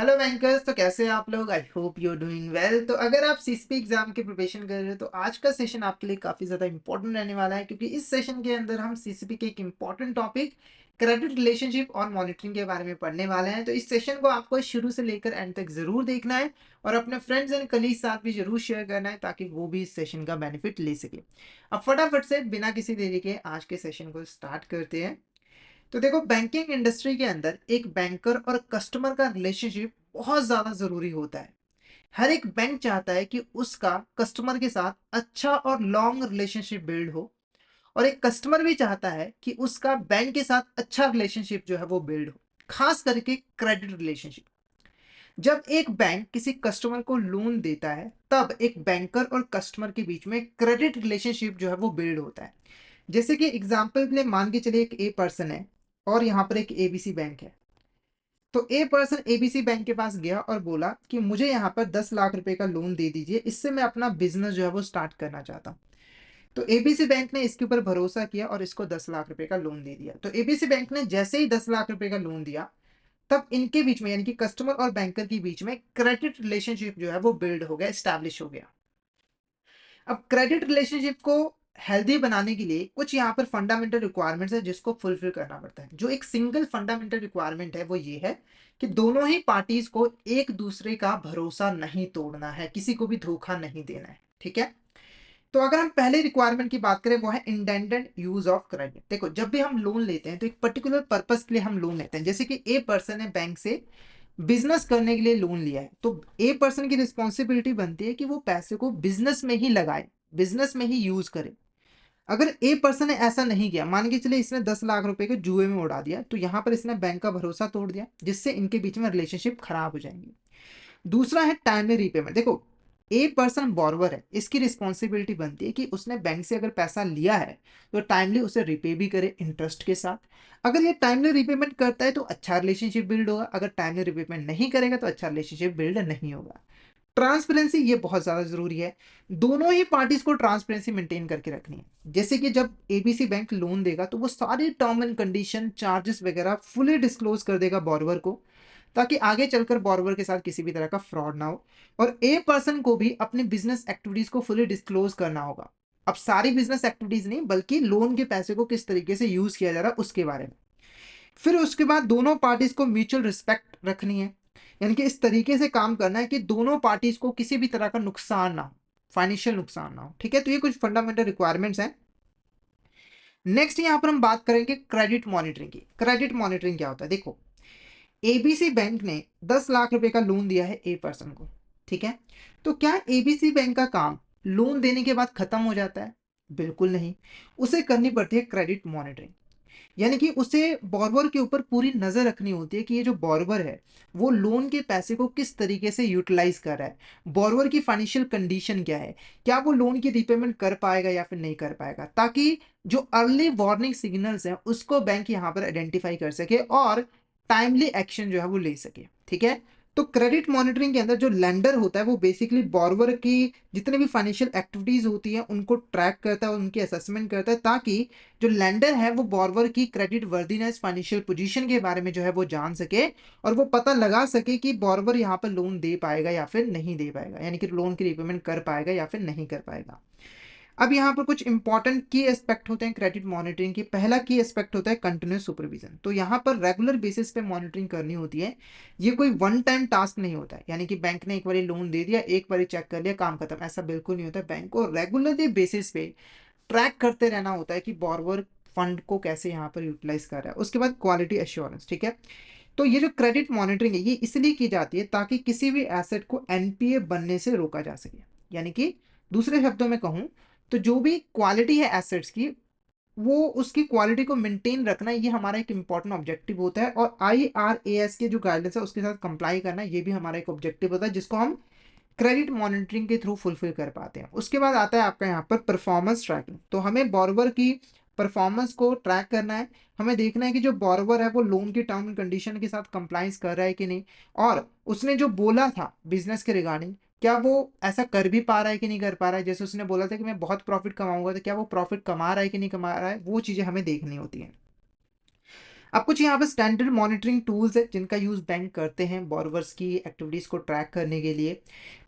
Hello bankers. तो कैसे हैं आप लोग? I hope you are doing well. तो अगर आप सीसीपी एग्जाम की प्रिपरेशन कर रहे हो तो आज का सेशन आपके लिए काफ़ी ज़्यादा इंपॉर्टेंट रहने वाला है, क्योंकि इस सेशन के अंदर हम सीसीपी के एक इंपॉर्टेंट टॉपिक क्रेडिट रिलेशनशिप और मॉनिटरिंग के बारे में पढ़ने वाले हैं। तो इस सेशन को आपको शुरू से लेकर एंड तक ज़रूर देखना है और अपने फ्रेंड्स एंड कलीग साथ भी ज़रूर शेयर करना है, ताकि वो भी इस सेशन का बेनिफिट ले सके। अब फटाफट से बिना किसी देरी के आज के सेशन को स्टार्ट करते हैं। तो देखो, बैंकिंग इंडस्ट्री के अंदर एक बैंकर और कस्टमर का रिलेशनशिप बहुत ज़्यादा ज़रूरी होता है। हर एक बैंक चाहता है कि उसका कस्टमर के साथ अच्छा और लॉन्ग रिलेशनशिप बिल्ड हो, और एक कस्टमर भी चाहता है कि उसका बैंक के साथ अच्छा रिलेशनशिप जो है वो बिल्ड हो, खास करके क्रेडिट रिलेशनशिप। जब एक बैंक किसी कस्टमर को लोन देता है, तब एक बैंकर और कस्टमर के बीच में क्रेडिट रिलेशनशिप जो है वो बिल्ड होता है। जैसे कि एग्जाम्पल के लिए मान के चलिए, एक ए पर्सन है और यहाँ पर एक एबीसी बैंक है। तो ए पर्सन एबीसी बैंक के पास गया और बोला कि मुझे यहाँ पर 10 लाख रुपए का लोन दे दीजिए, इससे मैं अपना बिजनेस जो है वो स्टार्ट करना चाहता हूँ। तो एबीसी बैंक ने इसके ऊपर भरोसा किया और इसको 10 लाख रुपए का लोन दे दिया। तो एबीसी बैंक ने जैसे ही 10 लाख रुपए का लोन दिया, तब इनके बीच में यानी कि कस्टमर और बैंकर के बीच में क्रेडिट रिलेशनशिप जो है वो बिल्ड हो गया, स्टैब्लिश हो गया। अब क्रेडिट रिलेशनशिप को हेल्दी बनाने के लिए कुछ यहाँ पर फंडामेंटल रिक्वायरमेंट्स है जिसको फुलफिल करना पड़ता है। जो एक सिंगल फंडामेंटल रिक्वायरमेंट है वो ये है कि दोनों ही पार्टीज को एक दूसरे का भरोसा नहीं तोड़ना है, किसी को भी धोखा नहीं देना है। ठीक है। तो अगर हम पहले रिक्वायरमेंट की बात करें, वो है इंटेंडेड यूज ऑफ क्रेडिट। देखो, जब भी हम लोन लेते हैं तो एक पर्टिकुलर पर्पस के लिए हम लोन लेते हैं। जैसे कि ए पर्सन ने बैंक से बिजनेस करने के लिए लोन लिया है, तो ए पर्सन की रिस्पॉन्सिबिलिटी बनती है कि वो पैसे को बिजनेस में ही लगाए, बिजनेस में ही यूज करे। अगर ए पर्सन ने ऐसा नहीं किया, मान के चलिए इसने 10 लाख रुपए को जुए में उड़ा दिया, तो यहाँ पर इसने बैंक का भरोसा तोड़ दिया, जिससे इनके बीच में रिलेशनशिप खराब हो जाएंगी। दूसरा है टाइमली रीपेमेंट। देखो, ए पर्सन बॉर्वर है, इसकी रिस्पॉन्सिबिलिटी बनती है कि उसने बैंक से अगर पैसा लिया है तो टाइमली उसे रिपे भी करे इंटरेस्ट के साथ। अगर ये टाइमली रिपेमेंट करता है तो अच्छा रिलेशनशिप बिल्ड होगा, अगर टाइमली रिपेमेंट नहीं करेगा तो अच्छा रिलेशनशिप बिल्ड नहीं होगा। ट्रांसपेरेंसी ये बहुत ज्यादा जरूरी है। दोनों ही पार्टीज को ट्रांसपेरेंसी मेंटेन करके रखनी है। जैसे कि जब एबीसी बैंक लोन देगा तो वो सारे टर्म एंड कंडीशन, चार्जेस वगैरह फुली डिस्क्लोज कर देगा बॉर्वर को, ताकि आगे चलकर बॉर्वर के साथ किसी भी तरह का फ्रॉड ना हो। और ए पर्सन को भी अपने बिजनेस एक्टिविटीज को फुली डिस्क्लोज करना होगा। अब सारी बिजनेस एक्टिविटीज नहीं, बल्कि लोन के पैसे को किस तरीके से यूज किया जा रहा है उसके बारे में। फिर उसके बाद दोनों पार्टीज को म्यूचुअल रिस्पेक्ट रखनी है, यानी कि इस तरीके से काम करना है कि दोनों पार्टीज को किसी भी तरह का नुकसान ना हो, फाइनेंशियल नुकसान ना हो। ठीक है। तो ये कुछ फंडामेंटल रिक्वायरमेंट्स हैं। नेक्स्ट यहाँ पर हम बात करेंगे क्रेडिट मॉनिटरिंग की। क्रेडिट मॉनिटरिंग क्या होता है? देखो, एबीसी बैंक ने 10 लाख रुपए का लोन दिया है ए पर्सन को। ठीक है। तो क्या एबीसी बैंक का काम लोन देने के बाद खत्म हो जाता है? बिल्कुल नहीं। उसे करनी पड़ती है क्रेडिट मॉनिटरिंग, यानी कि उसे बॉर्बर के ऊपर पूरी नजर रखनी होती है कि ये जो बॉर्बर है वो लोन के पैसे को किस तरीके से यूटिलाइज कर रहा है, बॉर्बर की फाइनेंशियल कंडीशन क्या है, क्या वो लोन की रिपेमेंट कर पाएगा या फिर नहीं कर पाएगा, ताकि जो अर्ली वार्निंग सिग्नल्स हैं उसको बैंक यहाँ पर आइडेंटिफाई कर सके और टाइमली एक्शन जो है वो ले सके। ठीक है। तो क्रेडिट मॉनिटरिंग के अंदर जो लेंडर होता है वो बेसिकली बॉर्बर की जितने भी फाइनेंशियल एक्टिविटीज होती हैं उनको ट्रैक करता है, उनकी असेसमेंट करता है, ताकि जो लेंडर है वो बॉर्वर की क्रेडिट वर्दीनेस, फाइनेंशियल पोजीशन के बारे में जो है वो जान सके, और वो पता लगा सके कि बॉर्वर यहाँ पर लोन दे पाएगा या फिर नहीं दे पाएगा, यानी कि लोन की रिपेमेंट कर पाएगा या फिर नहीं कर पाएगा। अब यहाँ पर कुछ इंपॉर्टेंट की एस्पेक्ट होते हैं क्रेडिट मॉनिटरिंग की। पहला की एस्पेक्ट होता है कंटिन्यूस सुपरविजन। तो यहाँ पर रेगुलर बेसिस पे मॉनिटरिंग करनी होती है। ये कोई वन टाइम टास्क नहीं होता है, यानी कि बैंक ने एक बार लोन दे दिया, एक बार चेक कर लिया, काम खत्म, ऐसा बिल्कुल नहीं होता है। बैंक को रेगुलरली बेसिस पे ट्रैक करते रहना होता है कि बॉर्वर फंड को कैसे यहाँ पर यूटिलाइज कर रहा है। उसके बाद क्वालिटी एश्योरेंस। ठीक है। तो ये जो क्रेडिट मॉनिटरिंग है ये इसलिए की जाती है ताकि किसी भी एसेट को एनपीए बनने से रोका जा सके। यानी कि दूसरे शब्दों में कहूँ तो जो भी क्वालिटी है एसेट्स की, वो उसकी क्वालिटी को मेंटेन रखना, ये हमारा एक इंपॉर्टेंट ऑब्जेक्टिव होता है। और आईआरएएस के जो गाइडेंस है उसके साथ कंप्लाई करना, ये भी हमारा एक ऑब्जेक्टिव होता है, जिसको हम क्रेडिट मॉनिटरिंग के थ्रू फुलफिल कर पाते हैं। उसके बाद आता है आपका यहाँ पर परफॉर्मेंस ट्रैकिंग। तो हमें बॉर्वर की परफॉर्मेंस को ट्रैक करना है। हमें देखना है कि जो बॉर्वर है वो लोन की टर्म एंड कंडीशन के साथ कंप्लाइंस कर रहा है कि नहीं, और उसने जो बोला था बिजनेस के रिगार्डिंग, क्या वो ऐसा कर भी पा रहा है कि नहीं कर पा रहा है। जैसे उसने बोला था कि मैं बहुत प्रॉफिट कमाऊंगा, तो क्या वो प्रॉफिट कमा रहा है कि नहीं कमा रहा है, वो चीज़ें हमें देखनी होती हैं। अब कुछ यहाँ पे स्टैंडर्ड मॉनिटरिंग टूल्स है जिनका यूज बैंक करते हैं बोरोवर्स की एक्टिविटीज को ट्रैक करने के लिए।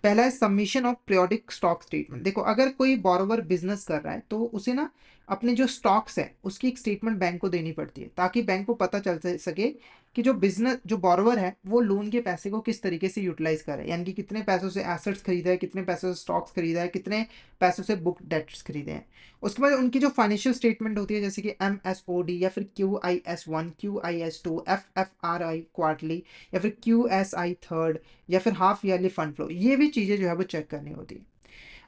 पहला है submission of periodic stock statement. देखो अगर कोई बोरोवर बिजनेस कर रहा है तो उसे ना अपने जो स्टॉक्स है उसकी एक स्टेटमेंट बैंक को देनी पड़ती है, ताकि बैंक को पता चल सके कि जो बिजनेस जो बोरोवर है वो लोन के पैसे को किस तरीके से यूटिलाइज करे, यानी कि कितने पैसों से एसेट्स खरीदा है, कितने पैसों से स्टॉक्स खरीदा है, कितने पैसों से बुक डेट्स खरीदे हैं। उसके बाद उनकी जो फाइनेंशियल स्टेटमेंट होती है जैसे कि MSOD या फिर QIS1, QIS2, FFRI क्वार्टरली, या फिर QSI थर्ड, या फिर हाफ ईयरली फंड फ्लो, ये भी चीज़ें जो है वो चेक करनी होती है।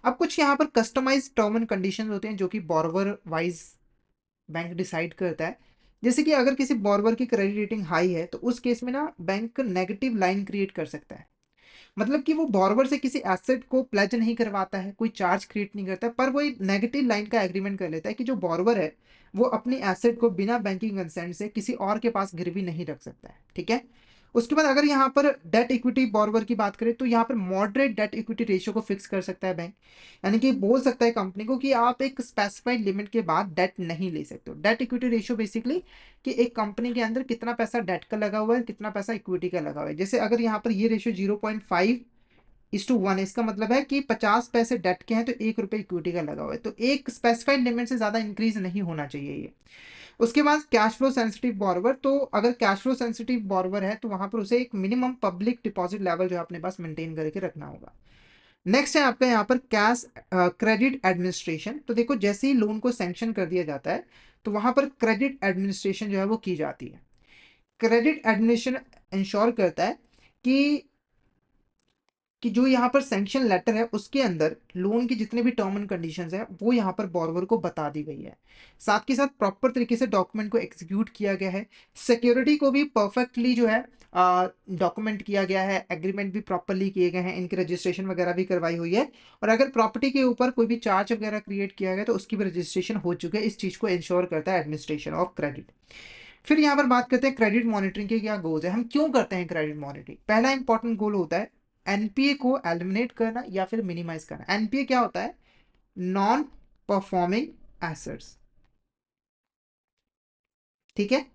अब कुछ यहाँ पर कस्टमाइज टर्म एंड कंडीशन होते हैं जो कि बोरोवर वाइज बैंक डिसाइड करता है। जैसे कि अगर किसी बोरोवर की क्रेडिट रेटिंग हाई है तो उस केस में ना बैंक नेगेटिव लाइन क्रिएट कर सकता है। मतलब कि वो बोरोवर से किसी एसेट को प्लेज नहीं करवाता है, कोई चार्ज क्रिएट नहीं करता, पर वो एक नेगेटिव लाइन का एग्रीमेंट कर लेता है कि जो बोरोवर है वो अपनी एसेट को बिना बैंकिंग कंसेंट से किसी और के पास गिरवी नहीं रख सकता है। ठीक है। उसके बाद अगर यहाँ पर डेट इक्विटी बोरोवर की बात करें तो यहाँ पर मॉडरेट डेट इक्विटी रेशियो को फिक्स कर सकता है बैंक। यानी कि बोल सकता है कंपनी को कि आप एक स्पेसिफाइड लिमिट के बाद डेट नहीं ले सकते हो। डेट इक्विटी रेशियो बेसिकली कि एक कंपनी के अंदर कितना पैसा डेट का लगा हुआ है, कितना पैसा इक्विटी का लगा हुआ है। जैसे अगर यहाँ पर ये रेशियो 0.5:1, इसका मतलब है कि 50 पैसे डेट के हैं तो 1 रुपये इक्विटी का लगा हुआ है, तो एक स्पेसिफाइड लिमिट से ज्यादा इंक्रीज नहीं होना चाहिए ये। उसके बाद कैश फ्लो सेंसिटिव बोरोवर, तो अगर कैश फ्लो सेंसिटिव बोरोवर है तो वहां पर उसे एक मिनिमम पब्लिक डिपॉजिट लेवल जो है अपने पास मेंटेन करके रखना होगा। नेक्स्ट है आपका यहाँ पर कैश क्रेडिट एडमिनिस्ट्रेशन। तो देखो जैसे ही लोन को सैंक्शन कर दिया जाता है तो वहां पर क्रेडिट एडमिनिस्ट्रेशन जो है वो की जाती है। क्रेडिट एडमिनिस्ट्रेशन इंश्योर करता है कि जो यहाँ पर सैंक्शन लेटर है उसके अंदर लोन की जितने भी टर्म एंड कंडीशंस है वो यहाँ पर बोरोवर को बता दी गई है। साथ के साथ प्रॉपर तरीके से डॉक्यूमेंट को एग्जीक्यूट किया गया है, सिक्योरिटी को भी परफेक्टली जो है डॉक्यूमेंट किया गया है, एग्रीमेंट भी प्रॉपरली किए गए हैं, इनकी रजिस्ट्रेशन वगैरह भी करवाई हुई है। और अगर प्रॉपर्टी के ऊपर कोई भी चार्ज वगैरह क्रिएट किया गया तो उसकी भी रजिस्ट्रेशन हो चुकी है। इस चीज को इंश्योर करता है एडमिनिस्ट्रेशन ऑफ क्रेडिट। फिर यहाँ पर बात करते हैं क्रेडिट मॉनिटरिंग के क्या गोल्स है, हम क्यों करते हैं क्रेडिट मॉनिटरिंग। पहला इंपॉर्टेंट गोल होता है एनपीए को एलिमिनेट करना या फिर मिनिमाइज करना। एनपीए क्या होता है? Non performing assets. ठीक है।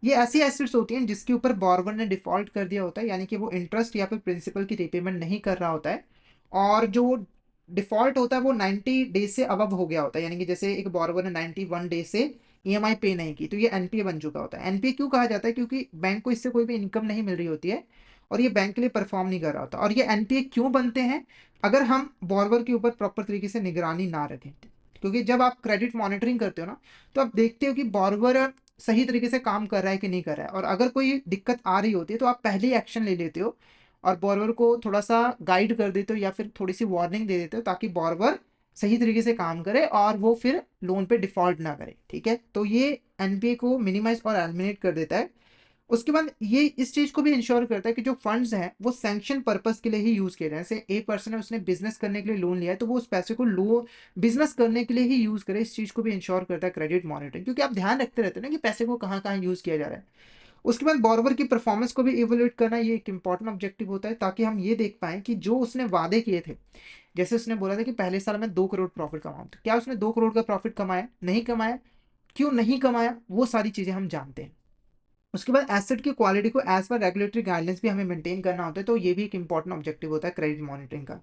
ये ऐसी एसेट्स होती हैं जिसके ऊपर बोरोवर ने डिफॉल्ट कर दिया होता है, यानी कि वो इंटरेस्ट या फिर प्रिंसिपल की रीपेमेंट नहीं कर रहा होता है, और जो डिफॉल्ट होता है वो 90 डेज से अबव हो गया होता है। यानी कि जैसे एक बोरोवर ने 91 डेज से ईएमआई पे नहीं की तो ये एनपीए बन चुका होता है। एनपीए क्यों कहा जाता है? क्योंकि बैंक को इससे कोई भी इनकम नहीं मिल रही होती है और ये बैंक के लिए परफॉर्म नहीं कर रहा होता। और ये एनपीए क्यों बनते हैं? अगर हम बोरोवर के ऊपर प्रॉपर तरीके से निगरानी ना रखें। क्योंकि जब आप क्रेडिट मॉनिटरिंग करते हो ना तो आप देखते हो कि बोरोवर सही तरीके से काम कर रहा है कि नहीं कर रहा है, और अगर कोई दिक्कत आ रही होती है तो आप पहले ही एक्शन ले लेते हो और बोरोवर को थोड़ा सा गाइड कर देते हो या फिर थोड़ी सी वार्निंग दे देते हो, ताकि बोरोवर सही तरीके से काम करे और वो फिर लोन पे डिफॉल्ट ना करे। ठीक है। तो ये एनपीए को मिनिमाइज और एलिमिनेट कर देता है। उसके बाद ये इस चीज को भी इंश्योर करता है कि जो फंड्स हैं वो सैंक्शन पर्पस के लिए ही यूज किए जाए। जैसे एक पर्सन है उसने बिजनेस करने के लिए लोन लिया है तो वो उस पैसे को लो बिजनेस करने के लिए ही यूज करे। इस चीज को भी इंश्योर करता है क्रेडिट मॉनिटरिंग, क्योंकि आप ध्यान रखते रहते हैं ना कि पैसे को कहाँ कहाँ यूज किया जा रहा है। उसके बाद बोरोवर की परफॉर्मेंस को भी इवोल्यूट करना ये एक इंपॉर्टेंट ऑब्जेक्टिव होता है, ताकि हम ये देख पाए कि जो उसने वादे किए थे, जैसे उसने बोला था कि पहले साल में 2 करोड़ प्रॉफिट कमाऊं, तो क्या उसने 2 करोड़ का प्रॉफिट कमाया? नहीं कमाया। क्यों नहीं कमाया? वो सारी चीजें हम जानते हैं। उसके बाद एसेट की क्वालिटी को एज पर रेगुलेटरी गाइडलाइंस भी हमें मेंटेन करना होता है, तो ये भी एक इंपॉर्टेंट ऑब्जेक्टिव होता है क्रेडिट मॉनिटरिंग का।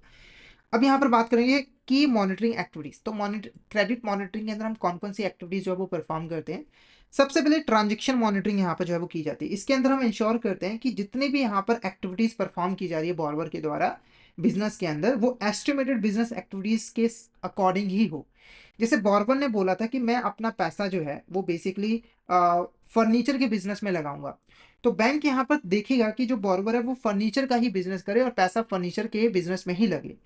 अब यहाँ पर बात करेंगे की मॉनिटरिंग एक्टिविटीज। तो क्रेडिट मॉनिटरिंग के अंदर हम कौन कौन सी एक्टिविटीज जो है वो परफॉर्म करते हैं। सबसे पहले ट्रांजेक्शन मॉनिटरिंग यहाँ पर जो है वो की जाती है। इसके अंदर हम इंश्योर करते हैं कि जितने भी यहाँ पर एक्टिविटीज परफॉर्म की जा रही है बोरोवर के द्वारा बिजनेस के अंदर, वो एस्टिमेटेड बिजनेस एक्टिविटीज के अकॉर्डिंग ही हो। जैसे बोरोवर ने बोला था कि मैं अपना पैसा जो है वो बेसिकली फर्नीचर के बिजनेस में लगाऊंगा, तो बैंक यहाँ पर देखेगा कि जो बोरोवर है वो फर्नीचर का ही बिजनेस करे और पैसा फर्नीचर के बिजनेस में ही लगे।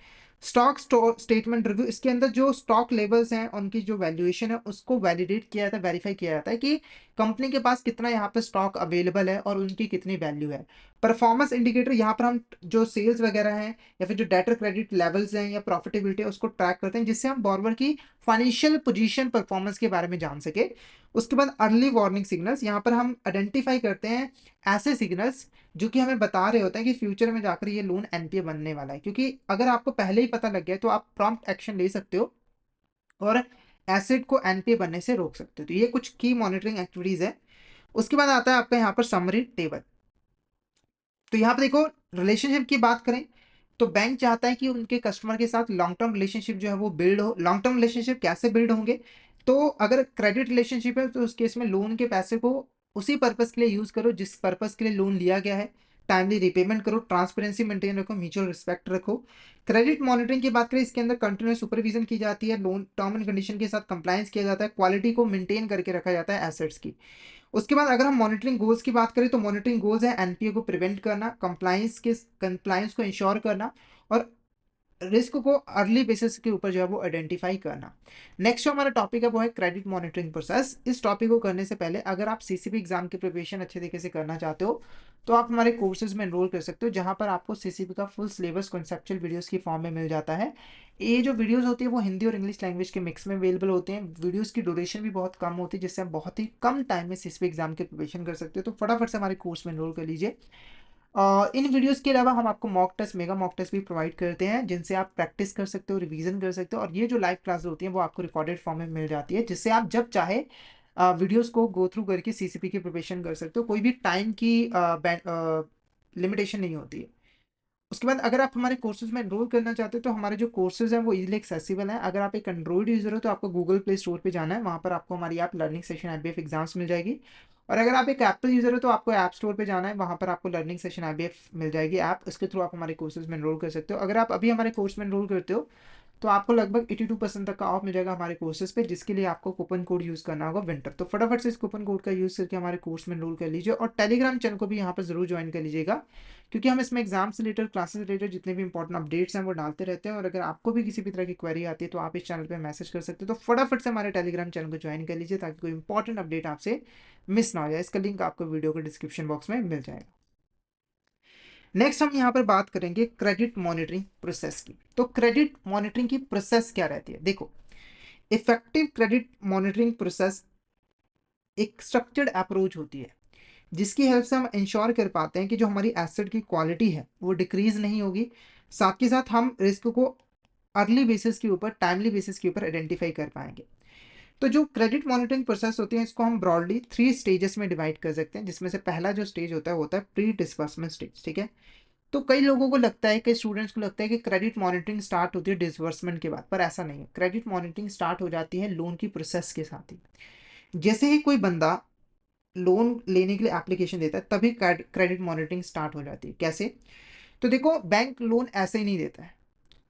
स्टॉक स्टेटमेंट रिव्यू, इसके अंदर जो स्टॉक लेवल्स हैं उनकी जो वैल्यूएशन है उसको वैलिडेट किया जाता है, वेरीफाई किया जाता है कि कंपनी के पास कितना यहाँ पे स्टॉक अवेलेबल है और उनकी कितनी वैल्यू है। परफॉर्मेंस इंडिकेटर, यहाँ पर हम जो सेल्स वगैरह हैं या फिर जो डेटर क्रेडिट लेवल्स हैं या प्रॉफिटेबिलिटी है उसको ट्रैक करते हैं, जिससे हम बोरोवर की फाइनेंशियल पोजीशन परफॉर्मेंस के बारे में जान सके। उसके बाद अर्ली वार्निंग सिग्नल्स, यहाँ पर हम आइडेंटिफाई करते हैं ऐसे सिग्नल्स जो कि हमें बता रहे होते हैं कि फ्यूचर में जाकर ये लोन एनपीए बनने वाला है, क्योंकि अगर आपको पहले ही पता लग गया तो आप प्रॉम्प्ट एक्शन ले सकते हो और एसेट को एनपीए बनने से रोक सकते हो। तो ये कुछ की मॉनिटरिंग एक्टिविटीज है। उसके बाद आता है आपका यहाँ पर समरी टेबल। तो यहाँ पे देखो, रिलेशनशिप की बात करें तो बैंक चाहता है कि उनके कस्टमर के साथ लॉन्ग टर्म रिलेशनशिप जो है वो बिल्ड हो। लॉन्ग टर्म रिलेशनशिप कैसे बिल्ड होंगे? तो अगर क्रेडिट रिलेशनशिप है तो उस केस में लोन के पैसे को उसी पर्पस के लिए यूज करो जिस पर्पस के लिए लोन लिया गया है। टाइमली रिपेमेंट करो, ट्रांसपेरेंसी मेंटेन रखो, म्यूचुअल रिस्पेक्ट रखो। क्रेडिट मॉनिटरिंग की बात करें, इसके अंदर कंटिन्यूस सुपरविजन की जाती है, लोन टर्म एंड कंडीशन के साथ कंप्लायंस किया जाता है, क्वालिटी को मेंटेन करके रखा जाता है एसेट्स की। उसके बाद अगर हम मॉनिटरिंग गोल्स की बात करें तो मॉनिटरिंग गोल्स है एनपीए को प्रिवेंट करना, कंप्लायंस को इंश्योर करना और रिस्क को अर्ली बेसिस के ऊपर जो है वो आइडेंटिफाई करना। नेक्स्ट जो हमारा टॉपिक है वो है क्रेडिट मॉनिटरिंग प्रोसेस। इस टॉपिक को करने से पहले अगर आप सीसीपी एग्जाम की प्रिपरेशन अच्छे तरीके से करना चाहते हो तो आप हमारे कोर्सेज में एनरोल कर सकते हो, जहां पर आपको सीसीपी का फुल सिलेबस कॉन्सेप्चुअल वीडियोस की फॉर्म में मिल जाता है। ये जो वीडियोस होती है वो हिंदी और इंग्लिश लैंग्वेज के मिक्स में अवेलेबल होते हैं। वीडियोस की ड्यूरेशन भी बहुत कम होती है, जिससे आप बहुत ही कम टाइम में सीसीपी एग्जाम की प्रिपरेशन कर सकते हो। तो फटाफट से हमारे कोर्स में एनरोल कर लीजिए। इन वीडियोस के अलावा हम आपको mock test, mega mock test भी प्रोवाइड करते हैं, जिनसे आप प्रैक्टिस कर सकते हो, रिवीजन कर सकते हो। और ये जो लाइव क्लास होती है वो आपको रिकॉर्डेड फॉर्म में मिल जाती है, जिससे आप जब चाहे वीडियोस को गो थ्रू करके सीसीपी की प्रिपरेशन कर सकते हो। कोई भी टाइम की लिमिटेशन नहीं होती है। उसके बाद अगर आप हमारे कोर्सेज में एनरोल करना चाहते हो तो हमारे जो कोर्सेज हैं वो इजीली एक्सेसिबल हैं। अगर आप एक एंड्रॉइड यूजर हो तो आपको गूगल प्ले स्टोर पे जाना है, वहाँ पर आपको हमारी app learning session IBF exams मिल जाएगी। और अगर आप एक एप्पल यूजर हो तो आपको ऐप स्टोर पे जाना है, वहाँ पर आपको लर्निंग सेशन आईबीएफ मिल जाएगी ऐप। उसके थ्रू आप हमारे कोर्सेज में एनरोल कर सकते हो। अगर आप अभी हमारे कोर्स में एनरोल करते हो तो आपको लगभग 82% तक का ऑफ मिल जाएगा हमारे कोर्सेज पे, जिसके लिए आपको कूपन कोड यूज़ करना होगा विंटर। तो फटाफट से इस कूपन कोड का यूज़ करके हमारे कोर्स में एनरोल कर लीजिए और टेलीग्राम चैनल को भी यहाँ पर जरूर ज्वाइन कर लीजिएगा, क्योंकि हम इसमें एग्जाम से रिलेटेड, क्लासेस से रिलेटेड जितने भी इंपॉर्टेंट अपडेट्स हैं वो डालते रहते हैं। और अगर आपको भी किसी भी तरह की क्वेरी आती है तो आप इस चैनल पर मैसेज कर सकते हो। तो फटाफट से हमारे टेलीग्राम चैनल को ज्वाइन कर लीजिए ताकि कोई इंपॉर्टेंट अपडेट आपसे मिस ना हो जाए। इसका लिंक आपको वीडियो के डिस्क्रिप्शन बॉक्स में मिल जाएगा। नेक्स्ट हम यहाँ पर बात करेंगे क्रेडिट मॉनिटरिंग प्रोसेस की। तो क्रेडिट मॉनिटरिंग की प्रोसेस क्या रहती है? देखो, इफेक्टिव क्रेडिट मॉनिटरिंग प्रोसेस एक स्ट्रक्चर्ड अप्रोच होती है, जिसकी हेल्प से हम इंश्योर कर पाते हैं कि जो हमारी एसेट की क्वालिटी है वो डिक्रीज नहीं होगी। साथ के साथ हम रिस्क को अर्ली बेसिस के ऊपर, टाइमली बेसिस के ऊपर आइडेंटिफाई कर पाएंगे। तो जो क्रेडिट मॉनिटरिंग प्रोसेस होती है इसको हम ब्रॉडली 3 स्टेजेस में डिवाइड कर सकते हैं, जिसमें से पहला जो स्टेज होता है वो होता है प्री डिस्बर्समेंट स्टेज। ठीक है, तो कई लोगों को लगता है, कई स्टूडेंट्स को लगता है कि क्रेडिट मॉनिटरिंग स्टार्ट होती है डिसबर्समेंट के बाद, पर ऐसा नहीं है। क्रेडिट मॉनिटरिंग स्टार्ट हो जाती है लोन की प्रोसेस के साथ ही। जैसे ही कोई बंदा लोन लेने के लिए एप्लीकेशन देता है तभी क्रेडिट मॉनिटरिंग स्टार्ट हो जाती है। कैसे? तो देखो, बैंक लोन ऐसे ही नहीं देता है,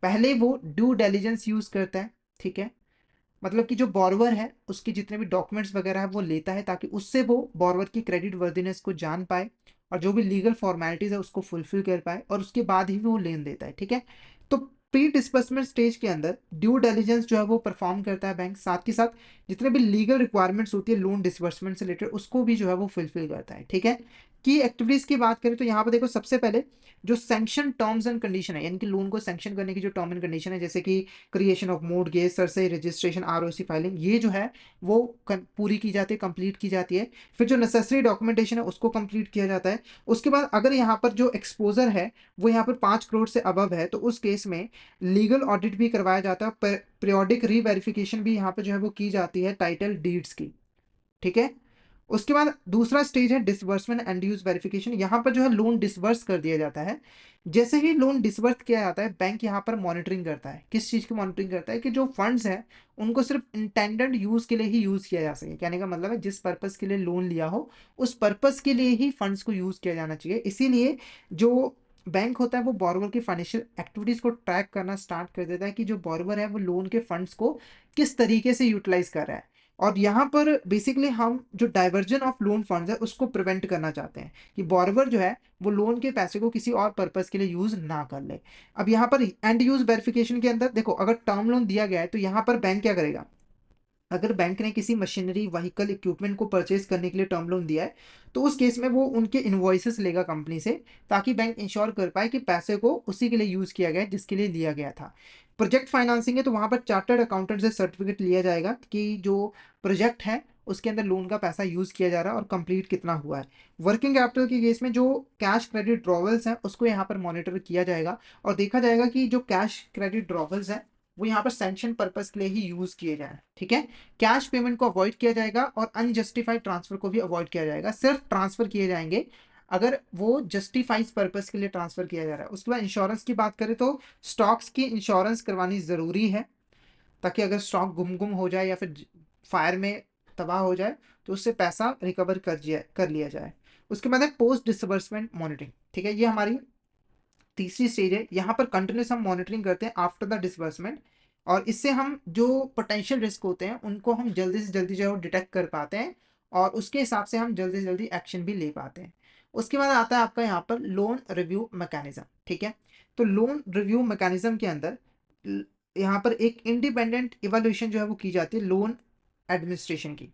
पहले वो ड्यू डिलिजेंस यूज करता है। ठीक है, मतलब कि जो बॉर्वर है उसके जितने भी डॉक्यूमेंट्स वगैरह है वो लेता है, ताकि उससे वो बॉर्वर की क्रेडिट वर्दीनेस को जान पाए और जो भी लीगल फॉर्मेलिटीज है उसको फुलफिल कर पाए, और उसके बाद ही वो लोन देता है। ठीक है, तो प्री डिस्बर्समेंट स्टेज के अंदर ड्यू डिलिजेंस जो है वो परफॉर्म करता है बैंक, साथ के साथ जितने भी लीगल रिक्वायरमेंट्स होती है लोन डिस्बर्समेंट से रिलेटेड उसको भी जो है वो फुलफिल करता है। ठीक है, की एक्टिविटीज की बात करें तो यहाँ पर देखो, सबसे पहले जो सैंक्शन टर्म्स एंड कंडीशन है, यानी कि लोन को सैंक्शन करने की जो टर्म एंड कंडीशन है, जैसे कि creation of mortgage, Sarsai registration, ROC filing, ये जो है वो पूरी की जाती है, कंप्लीट की जाती है। फिर जो नेसेसरी डॉक्यूमेंटेशन है उसको कंप्लीट किया जाता है। उसके बाद अगर यहाँ पर जो एक्सपोजर है वो यहाँ पर 5 करोड़ से अबव है तो उस केस में लीगल ऑडिट भी करवाया जाता है, पीरियोडिक रीवेरिफिकेशन भी यहाँ पर जो है वो की जाती है टाइटल डीड्स की। ठीक है, उसके बाद दूसरा स्टेज है डिसबर्समेंट एंड यूज वेरिफिकेशन। यहाँ पर जो है लोन डिसबर्स कर दिया जाता है। जैसे ही लोन डिसबर्स किया जाता है बैंक यहाँ पर मॉनिटरिंग करता है। किस चीज़ की मॉनिटरिंग करता है? कि जो फंड्स हैं उनको सिर्फ इंटेंडेड यूज के लिए ही यूज किया जा सके। कहने का मतलब है जिस पर्पस के लिए लोन लिया हो उस पर्पस के लिए ही फंड्स को यूज किया जाना चाहिए। इसीलिए जो बैंक होता है वो बॉर्रोवर की फाइनेंशियल एक्टिविटीज को ट्रैक करना स्टार्ट कर देता है कि जो बॉर्रोवर है वो लोन के फंड्स को किस तरीके से यूटिलाइज कर रहा है। और यहाँ पर बेसिकली हम जो डाइवर्जन ऑफ लोन फंड्स है उसको प्रिवेंट करना चाहते हैं कि बॉर्रोवर जो है वो लोन के पैसे को किसी और पर्पस के लिए यूज ना कर ले। अब यहाँ पर एंड यूज वेरिफिकेशन के अंदर देखो, अगर टर्म लोन दिया गया है तो यहाँ पर बैंक क्या करेगा? अगर बैंक ने किसी मशीनरी, व्हीकल, इक्विपमेंट को परचेज करने के लिए टर्म लोन दिया है तो उस केस में वो उनके इन्वॉइसेस लेगा कंपनी से, ताकि बैंक इंश्योर कर पाए कि पैसे को उसी के लिए यूज किया गया है जिसके लिए लिया गया था। प्रोजेक्ट फाइनेंसिंग है तो वहां पर चार्टर्ड अकाउंटेंट से सर्टिफिकेट लिया जाएगा कि जो प्रोजेक्ट है उसके अंदर लोन का पैसा यूज किया जा रहा है और कंप्लीट कितना हुआ है। वर्किंग कैपिटल के केस में जो कैश क्रेडिट ड्रॉवल्स हैं उसको यहाँ पर मॉनिटर किया जाएगा और देखा जाएगा कि जो कैश क्रेडिट ड्रॉवल्स हैं वो यहाँ पर सैंक्शन पर्पस के लिए ही यूज किए जाए, ठीक है। कैश पेमेंट को अवॉइड किया जाएगा और अनजस्टिफाइड ट्रांसफर को भी अवॉइड किया जाएगा, सिर्फ ट्रांसफर किए जाएंगे अगर वो जस्टिफाइज पर्पस के लिए ट्रांसफर किया जा रहा है। उसके बाद इंश्योरेंस की बात करें तो स्टॉक्स की इंश्योरेंस करवानी जरूरी है, ताकि अगर स्टॉक गुम हो जाए या फिर फायर में तबाह हो जाए तो उससे पैसा रिकवर कर लिया जाए। उसके बाद है पोस्ट डिसबर्समेंट मॉनिटरिंग, ठीक है। ये हमारी तीसरी स्टेज है। यहाँ पर कंटिन्यूस हम मॉनिटरिंग करते हैं आफ्टर द डिसबर्समेंट, और इससे हम जो पोटेंशियल रिस्क होते हैं उनको हम जल्दी से जल्दी जो है डिटेक्ट कर पाते हैं, और उसके हिसाब से हम जल्दी से जल्दी एक्शन भी ले पाते हैं। उसके बाद आता है आपका यहाँ पर लोन रिव्यू मैकेनिज्म, ठीक है। तो लोन रिव्यू मैकेनिज्म के अंदर यहाँ पर एक इंडिपेंडेंट इवैल्यूएशन जो है वो की जाती है लोन एडमिनिस्ट्रेशन की,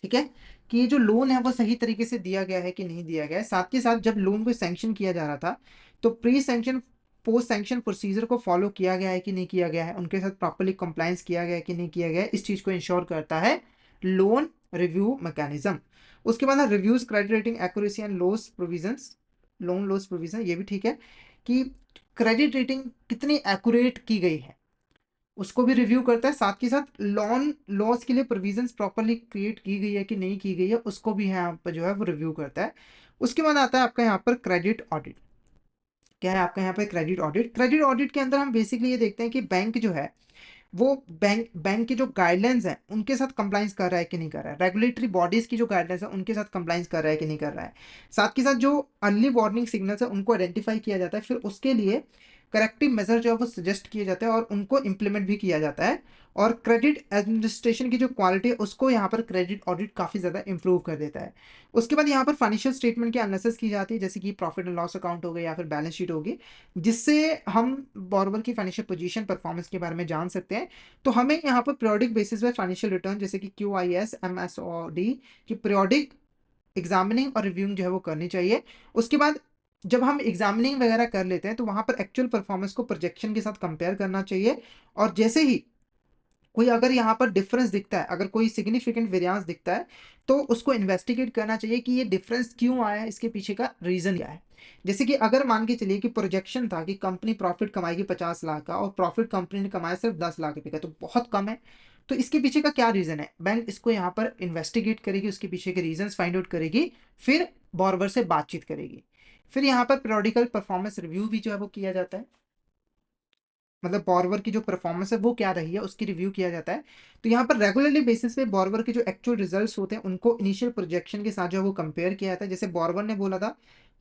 ठीक है, कि ये जो लोन है वो सही तरीके से दिया गया है कि नहीं दिया गया है। साथ के साथ जब लोन को सैंक्शन किया जा रहा था तो pre sanction post sanction procedure को फॉलो किया गया है कि नहीं किया गया है, उनके साथ प्रॉपर्ली कंप्लायंस किया गया है कि नहीं किया गया है, इस चीज को इंश्योर करता है लोन रिव्यू मैकेनिज्म। उसके बाद reviews credit rating accuracy and loss provisions, loan loss provision, ये भी ठीक है कि क्रेडिट रेटिंग कितनी एक्यूरेट की गई है उसको भी रिव्यू करता है। साथ के साथ लोन लॉस के लिए प्रोविजंस प्रॉपर्ली क्रिएट की गई है कि नहीं की गई है उसको भी यहाँ पर जो है वो रिव्यू करता है। उसके बाद आता है आपका यहाँ पर क्रेडिट ऑडिट। क्या है आपका यहाँ पर क्रेडिट ऑडिट? क्रेडिट ऑडिट के अंदर हम बेसिकली ये देखते हैं कि बैंक जो है वो बैंक के जो गाइडलाइंस हैं उनके साथ कंप्लाइंस कर रहा है कि नहीं कर रहा है, रेगुलेटरी बॉडीज की जो गाइडलाइंस है उनके साथ कंप्लाइंस कर रहा है कि नहीं कर रहा है। साथ के साथ जो अर्ली वार्निंग सिग्नल्स है उनको आइडेंटिफाई किया जाता है, फिर उसके लिए करेक्टिव मेजर जो है वो सजेस्ट किए जाते हैं और उनको इम्प्लीमेंट भी किया जाता है। और क्रेडिट एडमिनिस्ट्रेशन की जो क्वालिटी है उसको यहाँ पर क्रेडिट ऑडिट काफ़ी ज़्यादा इंप्रूव कर देता है। उसके बाद यहाँ पर फाइनेंशियल स्टेटमेंट की एनालिसिस की जाती है, जैसे कि प्रॉफिट एंड लॉस अकाउंट हो गया या फिर बैलेंस शीट होगी, जिससे हम बोरोवर की फाइनेंशियल पोजीशन परफॉर्मेंस के बारे में जान सकते हैं। तो हमें यहाँ पर पीरियोडिक बेसिस पे फाइनेंशियल रिटर्न जैसे कि QIS MSOD की पीरियोडिक एग्जामिनिंग और रिव्यूइंग जो है वो करनी चाहिए। उसके बाद जब हम एग्जामिनिंग वगैरह कर लेते हैं तो वहां पर एक्चुअल परफॉर्मेंस को प्रोजेक्शन के साथ कंपेयर करना चाहिए, और जैसे ही कोई अगर यहाँ पर डिफरेंस दिखता है, अगर कोई सिग्निफिकेंट वेरिएंस दिखता है तो उसको इन्वेस्टिगेट करना चाहिए कि ये डिफरेंस क्यों आया है, इसके पीछे का रीजन क्या है। जैसे कि अगर मान के चलिए कि प्रोजेक्शन था कि कंपनी प्रॉफिट कमाएगी 50 लाख का और प्रॉफिट कंपनी ने कमाया सिर्फ 10 लाख रुपए का, तो बहुत कम है। तो इसके पीछे का क्या रीजन है, बैंक इसको यहाँ पर इन्वेस्टिगेट करेगी, उसके पीछे के रीजन फाइंड आउट करेगी, फिर बॉर्बर से बातचीत करेगी। फिर यहाँ पर पीरियोडिकल परफॉर्मेंस रिव्यू भी जो है वो किया जाता है, मतलब बॉर्वर की जो परफॉर्मेंस है वो क्या रही है उसकी रिव्यू किया जाता है। तो यहाँ पर रेगुलरली बेसिस पे बॉर्वर के जो एक्चुअल रिजल्ट्स होते हैं उनको इनिशियल प्रोजेक्शन के साथ जो है वो कंपेयर किया जाता है। जैसे बॉर्वर ने बोला था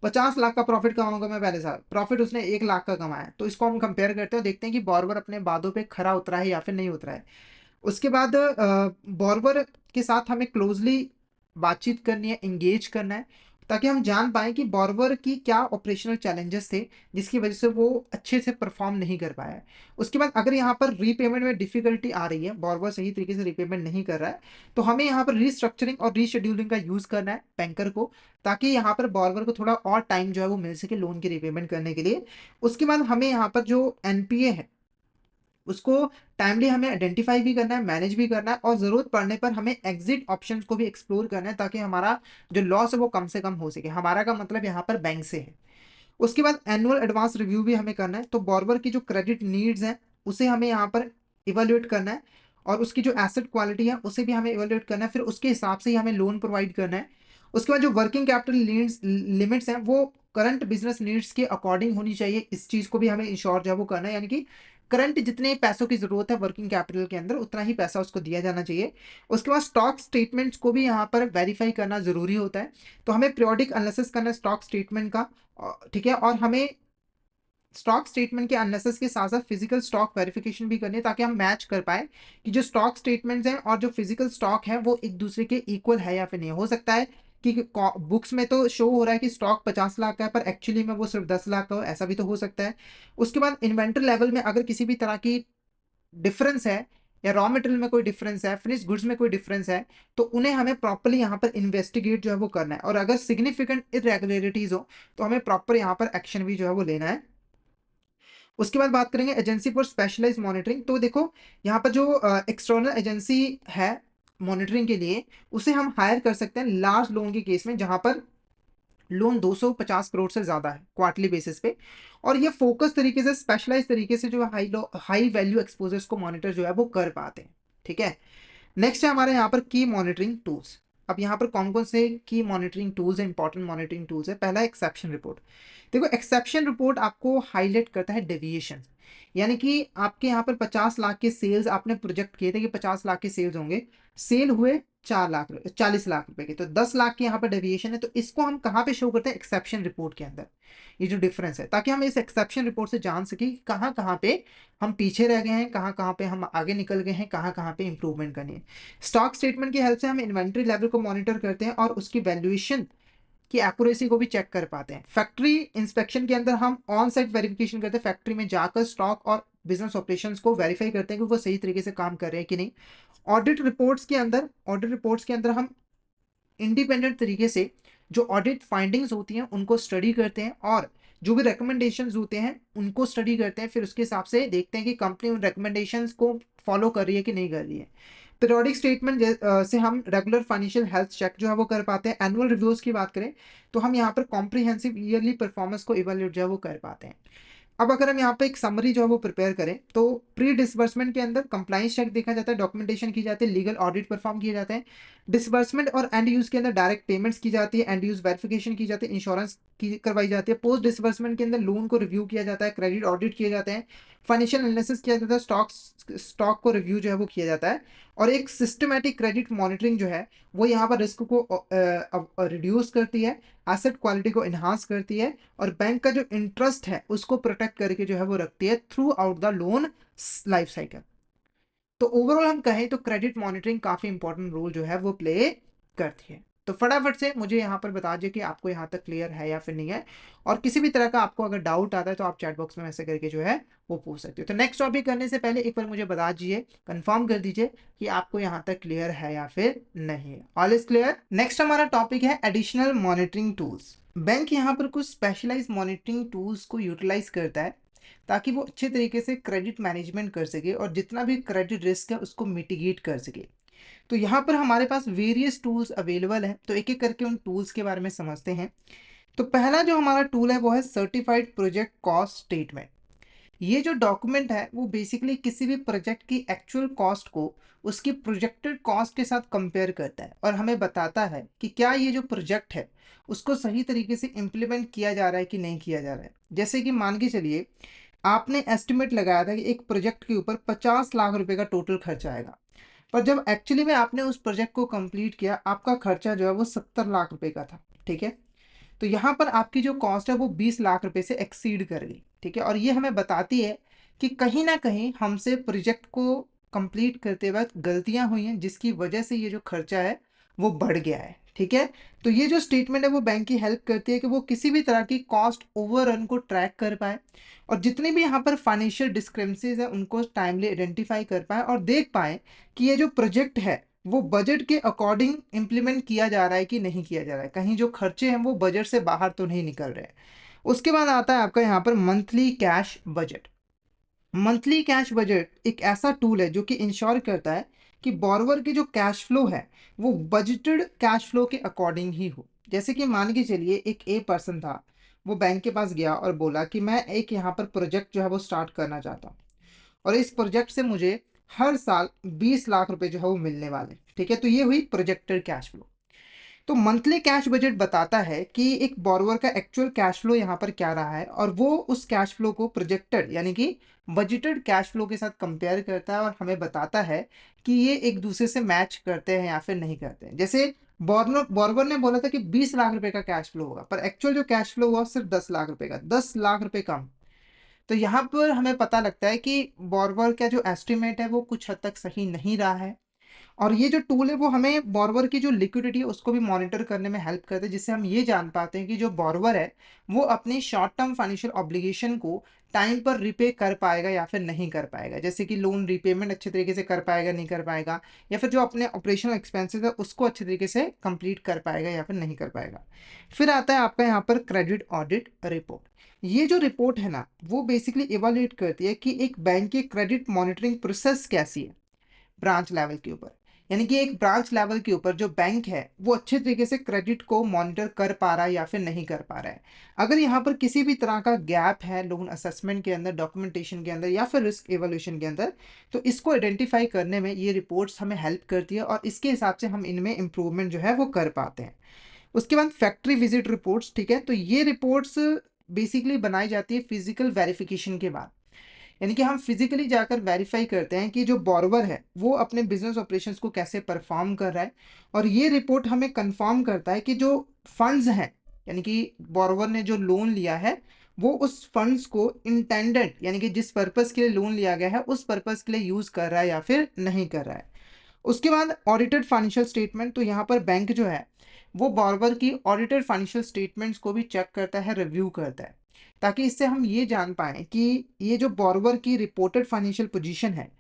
50 लाख का प्रॉफिट कमाऊंगा मैं पहले साल, प्रॉफिट उसने 1 लाख का कमाया, तो इसको हम कंपेयर करते हैं और देखते हैं कि बॉर्वर अपने वादों पे खरा उतरा है या फिर नहीं उतरा है। उसके बाद बॉर्बर के साथ हमें क्लोजली बातचीत करनी है, इंगेज करना है, ताकि हम जान पाए कि बॉर्बर की क्या ऑपरेशनल चैलेंजेस थे जिसकी वजह से वो अच्छे से परफॉर्म नहीं कर पाया है। उसके बाद अगर यहाँ पर रीपेमेंट में डिफिकल्टी आ रही है, बॉर्बर सही तरीके से रीपेमेंट नहीं कर रहा है, तो हमें यहाँ पर रीस्ट्रक्चरिंग और रीशेड्यूलिंग का यूज करना है बैंकर को, ताकि यहाँ पर बॉर्बर को थोड़ा और टाइम जो है वो मिल सके लोन की रीपेमेंट करने के लिए। उसके बाद हमें यहाँ पर जो NPA है उसको टाइमली हमें आइडेंटिफाई भी करना है, मैनेज भी करना है, और ज़रूरत पड़ने पर हमें एग्जिट ऑप्शंस को भी एक्सप्लोर करना है, ताकि हमारा जो लॉस है वो कम से कम हो सके। हमारा का मतलब यहाँ पर बैंक से है। उसके बाद एनुअल एडवांस रिव्यू भी हमें करना है, तो बॉर्बर की जो क्रेडिट नीड्स हैं उसे हमें यहाँ पर इवेल्युएट करना है, और उसकी जो एसेट क्वालिटी है उसे भी हमें इवेल्युएट करना है, फिर उसके हिसाब से ही हमें लोन प्रोवाइड करना है। उसके बाद जो वर्किंग कैपिटल नीड्स लिमिट्स हैं वो करंट बिजनेस नीड्स के अकॉर्डिंग होनी चाहिए, इस चीज़ को भी हमें इंश्योर जो है वो करना है, यानी कि करंट जितने पैसों की जरूरत है वर्किंग कैपिटल के अंदर उतना ही पैसा उसको दिया जाना चाहिए। उसके बाद स्टॉक स्टेटमेंट्स को भी यहाँ पर वेरीफाई करना जरूरी होता है, तो हमें पीरियोडिक एनालिसिस करना है स्टॉक स्टेटमेंट का, ठीक है। और हमें स्टॉक स्टेटमेंट के एनालिसिस के साथ साथ फिजिकल स्टॉक वेरिफिकेशन भी करनी है, ताकि हम मैच कर पाए कि जो स्टॉक स्टेटमेंट्स हैं और जो फिजिकल स्टॉक है वो एक दूसरे के इक्वल है या फिर नहीं। हो सकता है कि बुक्स में तो शो हो रहा है कि स्टॉक 50 लाख का है पर एक्चुअली में वो सिर्फ 10 लाख का हो, ऐसा भी तो हो सकता है। उसके बाद इन्वेंटरी लेवल में अगर किसी भी तरह की डिफरेंस है, या रॉ मटेरियल में कोई डिफरेंस है, फिनिश गुड्स में कोई डिफरेंस है, तो उन्हें हमें प्रॉपर्ली यहाँ पर इन्वेस्टिगेट जो है वो करना है, और अगर सिग्निफिकेंट इरेगुलरिटीज हो तो हमें प्रॉपर यहाँ पर एक्शन भी जो है वो लेना है। उसके बाद बात करेंगे एजेंसी फॉर स्पेशलाइज मॉनिटरिंग। तो देखो यहाँ पर जो एक्सटर्नल एजेंसी है मॉनिटरिंग के लिए, उसे हम हायर कर सकते हैं लार्ज लोन के केस में, जहां पर लोन 250 करोड़ से ज़्यादा है क्वार्टरली बेसिस पे, और ये फोकस तरीके से, स्पेशलाइज तरीके से जो हाई वैल्यू एक्सपोजर्स को मॉनिटर जो है वो कर पाते हैं। ठीक है, नेक्स्ट है हमारे यहाँ पर की मॉनिटरिंग टूल्स। अब यहाँ पर कौन कौन से की मॉनिटरिंग टूल्स है, इंपॉर्टेंट मॉनिटरिंग टूल्स है। पहला एक्सेप्शन रिपोर्ट। देखो एक्सेप्शन रिपोर्ट आपको हाईलाइट करता है डेविएशन, यानी कि आपके यहाँ पर 50 लाख के सेल्स आपने प्रोजेक्ट किए थे कि 50 लाख के सेल्स होंगे, सेल हुए 40 लाख रुपए के, तो 10 लाख के यहाँ पर डेविएशन है, तो इसको हम कहाँ पे शो करते हैं, एक्सेप्शन रिपोर्ट के अंदर, ये जो डिफरेंस है, ताकि हम इस एक्सेप्शन रिपोर्ट से जान सके कि कहाँ कहाँ पे हम पीछे रह गए हैं, कहाँ कहाँ पे हम आगे निकल गए हैं, कहाँ कहाँ पे इंप्रूवमेंट करनी है। स्टॉक स्टेटमेंट की हेल्प से हम इन्वेंट्री लेवल को मॉनिटर करते हैं और उसकी वैल्यूएशन की एक्यूरेसी को भी चेक कर पाते हैं। फैक्ट्री इंस्पेक्शन के अंदर हम ऑन साइट वेरिफिकेशन करते हैं, फैक्ट्री में जाकर स्टॉक और बिजनेस ऑपरेशंस को वेरीफाई करते हैं कि वो सही तरीके से काम कर रहे हैं कि नहीं। ऑडिट रिपोर्ट्स के अंदर हम इंडिपेंडेंट तरीके से जो ऑडिट फाइंडिंग्स होती हैं उनको स्टडी करते हैं, और जो भी रिकमेंडेशंस होते हैं उनको स्टडी करते हैं, फिर उसके हिसाब से देखते हैं कि कंपनी उन रिकमेंडेशंस को फॉलो कर रही है कि नहीं कर रही है। पीरियोडिक स्टेटमेंट से हम रेगुलर फाइनेंशियल हेल्थ चेक जो है वो कर पाते हैं। एनुअल रिव्यूज की बात करें तो हम यहाँ पर कॉम्प्रिहेंसिव ईयरली परफॉर्मेंस को इवेल्युएट जो है वो कर पाते हैं। अब अगर हम यहाँ पे एक समरी जो है वो प्रिपेयर करें, तो प्री डिसबर्समेंट के अंदर कंप्लाइंस चेक देखा जाता है, डॉक्यूमेंटेशन की जाती है, लीगल ऑडिट परफॉर्म किए जाते हैं। डिसबर्समेंट और एंड यूज के अंदर डायरेक्ट पेमेंट्स की जाती है, एंड यूज वेरिफिकेशन की जाती है, इंश्योरेंस की करवाई जाती है। पोस्ट डिसबर्समेंट के अंदर लोन को रिव्यू किया जाता है, क्रेडिट ऑडिट किए जाते हैं, फाइनेंशियल एनालिसिस किया जाता है, स्टॉक को रिव्यू जो है वो किया जाता है, और एक सिस्टमैटिक क्रेडिट मॉनिटरिंग जो है वो यहाँ पर रिस्क को रिड्यूस करती है, एसेट क्वालिटी को इन्हांस करती है, और बैंक का जो इंटरेस्ट है उसको प्रोटेक्ट करके जो है वो रखती है through out the loan life cycle. तो ओवरऑल हम कहें तो क्रेडिट मॉनिटरिंग काफी इंपॉर्टेंट रोल जो है वो प्ले करती है। तो फटाफट से मुझे यहाँ पर बता दीजिए कि आपको यहाँ तक क्लियर है या फिर नहीं है, और किसी भी तरह का आपको अगर डाउट आता है तो आप चैट बॉक्स में मैसेज करके जो है वो पूछ सकते हो। तो नेक्स्ट टॉपिक करने से पहले एक बार मुझे बता दीजिए, कंफर्म कर दीजिए कि आपको यहाँ तक क्लियर है या फिर नहीं है। All is clear. नेक्स्ट हमारा टॉपिक है एडिशनल मॉनिटरिंग टूल्स। बैंक यहाँ पर कुछ स्पेशलाइज मॉनिटरिंग टूल्स को यूटिलाइज करता है ताकि वो अच्छे तरीके से क्रेडिट मैनेजमेंट कर सके और जितना भी क्रेडिट रिस्क है उसको मिटिगेट कर सके। तो यहाँ पर हमारे पास वेरियस टूल्स अवेलेबल हैं, तो एक एक करके उन टूल्स के बारे में समझते हैं। तो पहला जो हमारा टूल है वो है सर्टिफाइड प्रोजेक्ट कॉस्ट स्टेटमेंट। ये जो डॉक्यूमेंट है वो बेसिकली किसी भी प्रोजेक्ट की एक्चुअल कॉस्ट को उसकी प्रोजेक्टेड कॉस्ट के साथ कंपेयर करता है और हमें बताता है कि क्या ये जो प्रोजेक्ट है उसको सही तरीके से इम्प्लीमेंट किया जा रहा है कि नहीं किया जा रहा है। जैसे कि मान के चलिए आपने एस्टिमेट लगाया था कि एक प्रोजेक्ट के ऊपर 50 लाख रुपए का टोटल खर्चा आएगा, पर जब एक्चुअली में आपने उस प्रोजेक्ट को कंप्लीट किया आपका खर्चा जो है वो 70 लाख रुपए का था। ठीक है, तो यहाँ पर आपकी जो कॉस्ट है वो 20 लाख रुपए से एक्सीड कर गई। ठीक है, और ये हमें बताती है कि कहीं ना कहीं हमसे प्रोजेक्ट को कंप्लीट करते वक्त गलतियां हुई हैं जिसकी वजह से ये जो खर्चा है वो बढ़ गया है। ठीक है, तो ये जो स्टेटमेंट है वो बैंक की हेल्प करती है कि वो किसी भी तरह की कॉस्ट ओवररन को ट्रैक कर पाए, और जितनी भी यहाँ पर फाइनेंशियल डिस्क्रिपेंसीज है उनको टाइमली आइडेंटिफाई कर पाए और देख पाए कि ये जो प्रोजेक्ट है वो बजट के अकॉर्डिंग इम्प्लीमेंट किया जा रहा है कि नहीं किया जा रहा है, कहीं जो खर्चे हैं वो बजट से बाहर तो नहीं निकल रहे हैं। उसके बाद आता है आपका यहाँ पर monthly cash budget. Monthly cash budget एक ऐसा टूल है जो कि इंश्योर करता है कि बोरोवर की जो कैश फ्लो है वो बजटेड कैश फ्लो के अकॉर्डिंग ही हो। जैसे कि मान के चलिए एक ए पर्सन था, वो बैंक के पास गया और बोला कि मैं एक यहाँ पर प्रोजेक्ट जो है वो स्टार्ट करना चाहता हूँ, और इस प्रोजेक्ट से मुझे हर साल 20 लाख रुपए जो है वो मिलने वाले। ठीक है, तो ये हुई प्रोजेक्टेड कैश फ्लो। तो मंथली कैश बजट बताता है कि एक बोरोवर का एक्चुअल कैश फ्लो यहाँ पर क्या रहा है, और वो उस कैश फ्लो को प्रोजेक्टेड यानी कि बजटेड कैश फ्लो के साथ कंपेयर करता है और हमें बताता है कि ये एक दूसरे से मैच करते हैं या फिर नहीं करते हैं। जैसे बोरोवर ने बोला था कि 20 लाख रुपए का कैश फ्लो होगा, पर एक्चुअल जो कैश फ्लो हुआ सिर्फ 10 लाख रुपए का, 10 लाख रुपए कम। तो यहाँ पर हमें पता लगता है कि बोरोवर का जो एस्टिमेट है वो कुछ हद तक सही नहीं रहा है, और ये जो टूल है वो हमें बोरोवर की जो लिक्विडिटी है उसको भी मॉनिटर करने में हेल्प करते हैं, जिससे हम ये जान पाते हैं कि जो बोरोवर है वो अपनी शॉर्ट टर्म फाइनेंशियल ऑब्लिगेशन को टाइम पर रिपे कर पाएगा या फिर नहीं कर पाएगा। जैसे कि लोन रीपेमेंट अच्छे तरीके से कर पाएगा नहीं कर पाएगा, या फिर जो अपने ऑपरेशनल एक्सपेंसेस है उसको अच्छे तरीके से कंप्लीट कर पाएगा या फिर नहीं कर पाएगा। फिर आता है आपका यहाँ पर क्रेडिट ऑडिट रिपोर्ट। ये जो रिपोर्ट है ना वो बेसिकली इवेल्युएट करती है कि एक बैंक की क्रेडिट मॉनिटरिंग प्रोसेस कैसी है ब्रांच लेवल के ऊपर। यानी कि एक ब्रांच लेवल के ऊपर जो बैंक है वो अच्छे तरीके से क्रेडिट को मॉनिटर कर पा रहा है या फिर नहीं कर पा रहा है। अगर यहाँ पर किसी भी तरह का गैप है लोन असेसमेंट के अंदर, डॉक्यूमेंटेशन के अंदर या फिर रिस्क एवोल्यूशन के अंदर, तो इसको आइडेंटिफाई करने में ये रिपोर्ट्स हमें हेल्प करती है और इसके हिसाब से हम इनमें इम्प्रूवमेंट जो है वो कर पाते हैं। उसके बाद फैक्ट्री विजिट रिपोर्ट्स, ठीक है, तो ये रिपोर्ट्स बेसिकली बनाई जाती है फिजिकल वेरिफिकेशन के बाद। यानी कि हम फिजिकली जाकर वेरीफाई करते हैं कि जो बोरोवर है वो अपने बिजनेस ऑपरेशंस को कैसे परफॉर्म कर रहा है। और ये रिपोर्ट हमें कंफर्म करता है कि जो फंड्स हैं, यानी कि बोरोवर ने जो लोन लिया है वो उस फंड्स को इंटेंडेड, यानी कि जिस पर्पस के लिए लोन लिया गया है उस पर्पस के लिए यूज कर रहा है या फिर नहीं कर रहा है। उसके बाद ऑडिटेड फाइनेंशियल स्टेटमेंट, तो यहाँ पर बैंक जो है वो बॉर्बर की ऑडिटेड फाइनेंशियल स्टेटमेंट्स को भी चेक करता है, रिव्यू करता है, ताकि इससे हम ये जान पाएं कि ये जो बॉर्बर की रिपोर्टेड फाइनेंशियल पोजीशन है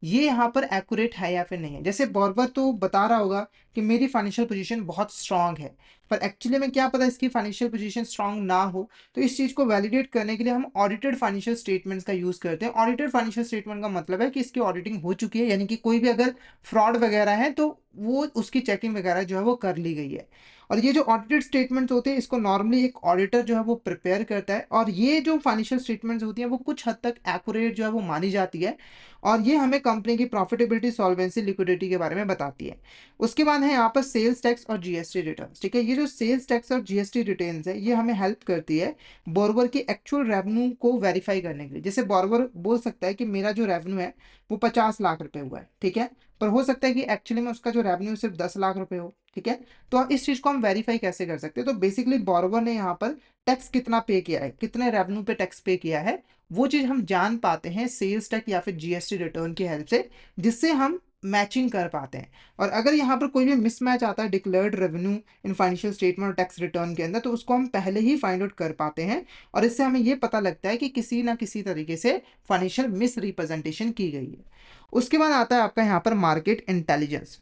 ये यहाँ पर एक्यूरेट है या फिर नहीं है। जैसे बॉर्बर तो बता रहा होगा कि मेरी फाइनेंशियल पोजीशन बहुत स्ट्रांग है, पर एक्चुअली में क्या पता इसकी फाइनेंशियल पोजीशन स्ट्रांग ना हो। तो इस चीज़ को वैलिडेट करने के लिए हम ऑडिटेड फाइनेंशियल स्टेटमेंट्स का यूज़ करते हैं। ऑडिटेड फाइनेंशियल स्टेटमेंट का मतलब है कि इसकी ऑडिटिंग हो चुकी है, यानी कि कोई भी अगर फ्रॉड वगैरह है तो वो उसकी चेकिंग वगैरह जो है वो कर ली गई है। और ये जो ऑडिटेड स्टेटमेंट्स होते हैं इसको नॉर्मली एक ऑडिटर जो है वो प्रिपेयर करता है, और ये जो फाइनेंशियल स्टेटमेंट्स होती हैं वो कुछ हद तक एक्यूरेट जो है वो मानी जाती है, और ये हमें कंपनी की प्रॉफिटेबिलिटी, सॉल्वेंसी, लिक्विडिटी के बारे में बताती है। उसके बाद है यहाँ पर सेल्स टैक्स और जीएसटी रिटर्न्स, ठीक है। ये जो सेल्स टैक्स और जीएसटी रिटर्न्स है ये हमें हेल्प करती है बोरवर की एक्चुअल रेवेन्यू को वेरीफाई करने के लिए। जैसे बोरवर बोल सकता है कि मेरा जो रेवेन्यू है वो 50 लाख रुपए हुआ है, ठीक है, पर हो सकता है कि एक्चुअली में उसका जो रेवेन्यू सिर्फ 10 लाख रुपए हो, ठीक है। तो अब इस चीज को हम वेरीफाई कैसे कर सकते हैं? तो बेसिकली बोरवर ने यहाँ पर टैक्स कितना पे किया है, कितने रेवेन्यू पे टैक्स पे किया है, वो चीज हम जान पाते हैं सेल्स टैक्स या फिर जीएसटी रिटर्न की हेल्प से, जिससे हम मैचिंग कर पाते हैं। और अगर यहाँ पर कोई भी मिसमैच आता है declared revenue in financial statement और टैक्स रिटर्न के अंदर, तो उसको हम पहले ही फाइंड आउट कर पाते हैं, और इससे हमें ये पता लगता है कि किसी ना किसी तरीके से फाइनेंशियल मिस रिप्रेजेंटेशन की गई है। उसके बाद आता है आपका यहाँ पर मार्केट इंटेलिजेंस।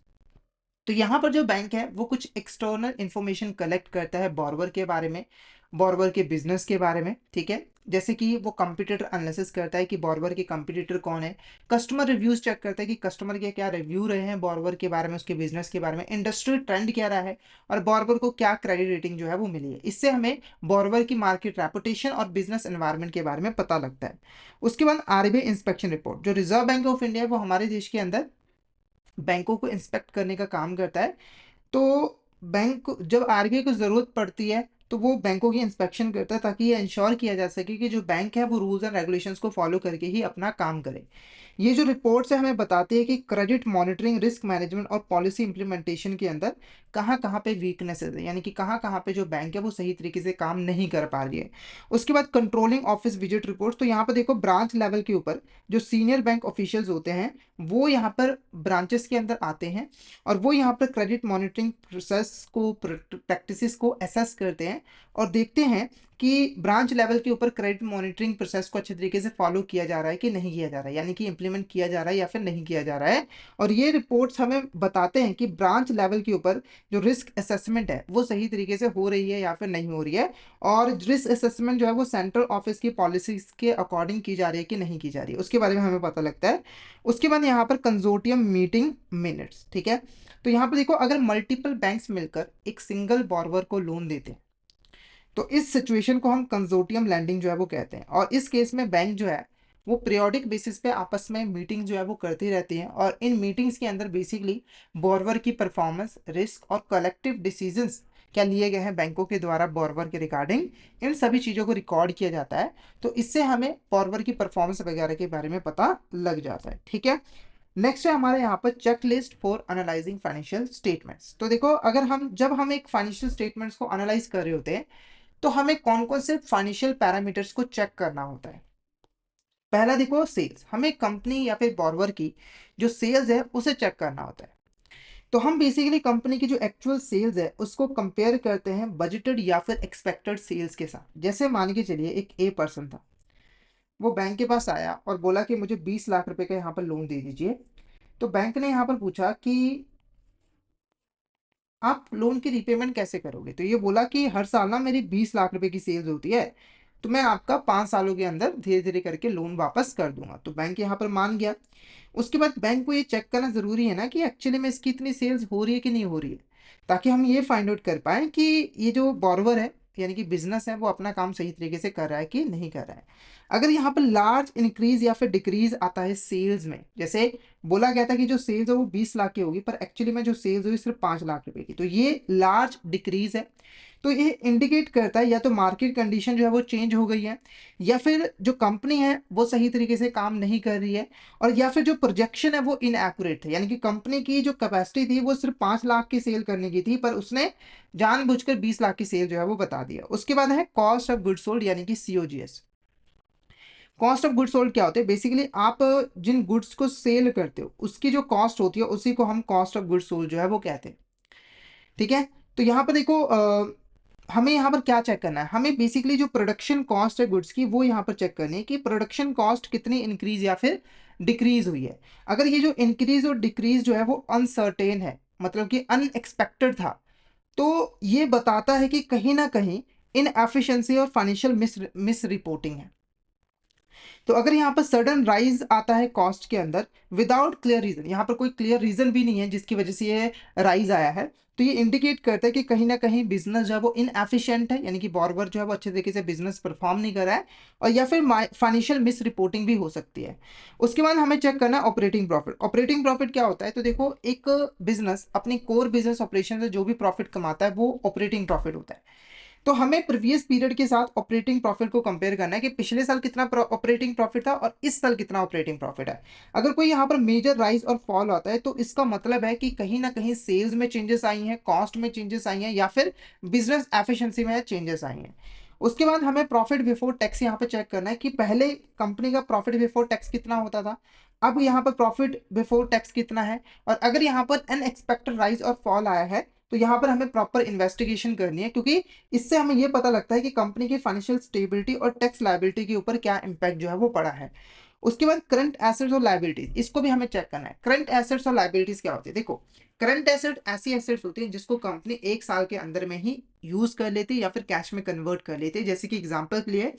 तो यहाँ पर जो बैंक है वो कुछ एक्सटर्नल इंफॉर्मेशन कलेक्ट करता है बोरवर के बारे में, बोरवर के बिजनेस के बारे में, ठीक है। जैसे कि वो कंपटीटर एनालिसिस करता है कि बोरवर के कंपटीटर कौन है, कस्टमर रिव्यूज चेक करता है कि कस्टमर के क्या रिव्यू रहे हैं बोरवर के बारे में, उसके बिजनेस के बारे में, इंडस्ट्रियल ट्रेंड क्या रहा है, और बोरवर को क्या क्रेडिट रेटिंग जो है वो मिली है। इससे हमें बोरवर की मार्केट रेपुटेशन और बिजनेस एनवायरनमेंट के बारे में पता लगता है। उसके बाद आरबीआई इंस्पेक्शन रिपोर्ट, जो रिजर्व बैंक ऑफ इंडिया है वो हमारे देश के अंदर बैंकों को इंस्पेक्ट करने का काम करता है। तो जब आरबीआई को ज़रूरत पड़ती है तो वो बैंकों की इंस्पेक्शन करता है, ताकि ये इंश्योर किया जा सके कि जो बैंक है वो रूल्स एंड रेगुलेशंस को फॉलो करके ही अपना काम करे। ये जो रिपोर्ट्स है हमें बताती है कि क्रेडिट मॉनिटरिंग, रिस्क मैनेजमेंट और पॉलिसी इंप्लीमेंटेशन के अंदर कहाँ कहाँ पे वीकनेसेस है, यानी कि कहाँ कहाँ पे जो बैंक है वो सही तरीके से काम नहीं कर पा रही है। उसके बाद कंट्रोलिंग ऑफिस विजिट रिपोर्ट्स, तो यहाँ पर देखो ब्रांच लेवल के ऊपर जो सीनियर बैंक ऑफिशियल्स होते हैं वो यहाँ पर ब्रांचेस के अंदर आते हैं, और वो यहाँ पर क्रेडिट मॉनिटरिंग प्रोसेस को, प्रैक्टिसेस को असेस करते हैं, और देखते हैं कि ब्रांच लेवल के ऊपर क्रेडिट मॉनिटरिंग प्रोसेस को अच्छे तरीके से फॉलो किया जा रहा है कि नहीं किया जा रहा है, यानी कि इंप्लीमेंट किया जा रहा है या फिर नहीं किया जा रहा है। और ये रिपोर्ट्स हमें बताते हैं कि ब्रांच लेवल के ऊपर जो रिस्क असेसमेंट है वो सही तरीके से हो रही है या फिर नहीं हो रही है, और रिस्क असेसमेंट जो है वो सेंट्रल ऑफिस की पॉलिसीज के अकॉर्डिंग की जा रही है कि नहीं की जा रही है, उसके बारे में हमें पता लगता है। उसके बाद यहाँ पर कंजोर्टियम मीटिंग मिनट्स, ठीक है। तो यहाँ पर देखो अगर मल्टीपल बैंक्स मिलकर एक सिंगल बॉर्वर को लोन देते हैं तो इस सिचुएशन को हम कंजोर्टियम लैंडिंग जो है वो कहते हैं, और इस केस में बैंक जो है वो पीरियोडिक बेसिस पे आपस में मीटिंग जो है वो करती रहती हैं, और इन मीटिंग्स के अंदर बेसिकली बोरवर की परफॉर्मेंस, रिस्क और कलेक्टिव डिसीजंस क्या लिए गए हैं बैंकों के द्वारा बोरवर के रिगार्डिंग, इन सभी चीज़ों को रिकॉर्ड किया जाता है। तो इससे हमें बोरवर की परफॉर्मेंस वगैरह के बारे में पता लग जाता है, ठीक है। नेक्स्ट है हमारे यहाँ पर check list for analysing financial statements. तो देखो अगर जब हम एक फाइनेंशियल स्टेटमेंट्स को एनालाइज कर रहे होते हैं तो हमें कौन कौन से फाइनेंशियल पैरामीटर्स को चेक करना होता है। पहला देखो सेल्स, हमें कंपनी या फिर बॉर्वर की जो सेल्स है उसे चेक करना होता है। तो हम बेसिकली कंपनी की जो एक्चुअल सेल्स है उसको कंपेयर करते हैं बजटेड या फिर एक्सपेक्टेड सेल्स के साथ। जैसे मान के चलिए एक ए पर्सन था, वो बैंक के पास आया और बोला कि मुझे 20 लाख रुपए का यहाँ पर लोन दे दीजिए। तो बैंक ने यहाँ पर पूछा कि आप लोन की रीपेमेंट कैसे करोगे, तो ये बोला कि हर साल ना मेरी 20 लाख रुपए की सेल्स होती है, तो मैं आपका 5 सालों के अंदर धीरे-धीरे करके लोन वापस कर दूँगा। तो बैंक यहाँ पर मान गया। उसके बाद बैंक को ये चेक करना ज़रूरी है ना कि एक्चुअली में इसकी इतनी सेल्स हो रही है कि नहीं हो रही है, ताकि हम ये फाइंड आउट कर पाएँ कि ये जो बॉरोवर है, यानी कि बिज़नेस है, वो अपना काम सही तरीके से कर रहा है कि नहीं कर रहा है। अगर यहाँ पर लार्ज इंक्रीज़ या फिर डिक्रीज़ आता है सेल्स में, जैसे बोला गया था कि जो सेल्स है वो 20 लाख की होगी, पर एक्चुअली में जो सेल्स हुई सिर्फ 5 लाख रुपए की, तो ये लार्ज डिक्रीज़ है। तो ये इंडिकेट करता है या तो मार्केट कंडीशन जो है वो चेंज हो गई है, या फिर जो कंपनी है वो सही तरीके से काम नहीं कर रही है, और या फिर जो प्रोजेक्शन है वो इनएक्यूरेट है, यानी कि कंपनी की जो कैपेसिटी थी वो सिर्फ 5 लाख की सेल करने की थी, पर उसने जानबूझकर 20 लाख की सेल जो है वो बता दिया। उसके बाद है कॉस्ट ऑफ गुड्स सोल्ड, यानी कि COGS. Cost of goods sold क्या होते हैं? बेसिकली आप जिन गुड्स को सेल करते हो उसकी जो कॉस्ट होती है उसी को हम कॉस्ट ऑफ गुड्स सोल्ड जो है वो कहते हैं। ठीक है, तो यहाँ पर देखो हमें यहाँ पर क्या चेक करना है? हमें बेसिकली जो प्रोडक्शन कॉस्ट है गुड्स की वो यहाँ पर चेक करनी है कि प्रोडक्शन कॉस्ट कितनी इंक्रीज या फिर डिक्रीज हुई है। अगर ये जो इंक्रीज और डिक्रीज जो है वो अनसर्टेन है, मतलब कि अनएक्सपेक्टेड था, तो ये बताता है कि कहीं ना कहीं इनएफिशिएंसी और फाइनेंशियल मिस रिपोर्टिंग है। तो अगर यहाँ पर सडन राइज आता है कॉस्ट के अंदर विदाउट क्लियर रीजन, यहाँ पर कोई क्लियर रीजन भी नहीं है जिसकी वजह से ये राइज आया है, तो ये इंडिकेट करता है कि कहीं ना कहीं बिजनेस जो है वो इनएफिशिएंट है, यानी कि बॉर्बर जो है वो अच्छे तरीके से बिजनेस परफॉर्म नहीं कर रहा है, और या फिर फाइनेंशियल मिस रिपोर्टिंग भी हो सकती है। उसके बाद हमें चेक करना है ऑपरेटिंग प्रॉफिट। ऑपरेटिंग प्रॉफिट क्या होता है? तो देखो, एक बिजनेस अपनी कोर बिजनेस ऑपरेशन से जो भी प्रॉफिट कमाता है वो ऑपरेटिंग प्रॉफिट होता है। तो हमें प्रीवियस पीरियड के साथ ऑपरेटिंग प्रॉफिट को कंपेयर करना है कि पिछले साल कितना ऑपरेटिंग प्रॉफिट था और इस साल कितना ऑपरेटिंग प्रॉफिट है। अगर कोई यहाँ पर मेजर राइज और फॉल आता है तो इसका मतलब है कि कहीं ना कहीं सेल्स में चेंजेस आई हैं, कॉस्ट में चेंजेस आई हैं, या फिर बिजनेस एफिशिएंसी में चेंजेस आई हैं। उसके बाद हमें प्रॉफिट बिफोर टैक्स यहाँ पे चेक करना है कि पहले कंपनी का प्रॉफिट बिफोर टैक्स कितना होता था, अब यहाँ पर प्रॉफिट बिफोर टैक्स कितना है, और अगर यहाँ पर अनएक्सपेक्टेड राइज और फॉल आया है तो यहाँ पर हमें प्रॉपर इन्वेस्टिगेशन करनी है, क्योंकि इससे हमें यह पता लगता है कि कंपनी की फाइनेंशियल स्टेबिलिटी और टैक्स लायबिलिटी के ऊपर क्या इंपैक्ट जो है वो पड़ा है। उसके बाद करंट एसेट्स और लायबिलिटीज, इसको भी हमें चेक करना है। करंट एसेट्स और लायबिलिटीज क्या होती है? देखो, करंट एसेट ऐसी एसेट्स होती है जिसको कंपनी एक साल के अंदर में ही यूज कर लेती है या फिर कैश में कन्वर्ट कर लेती है, जैसे कि एग्जाम्पल के लिए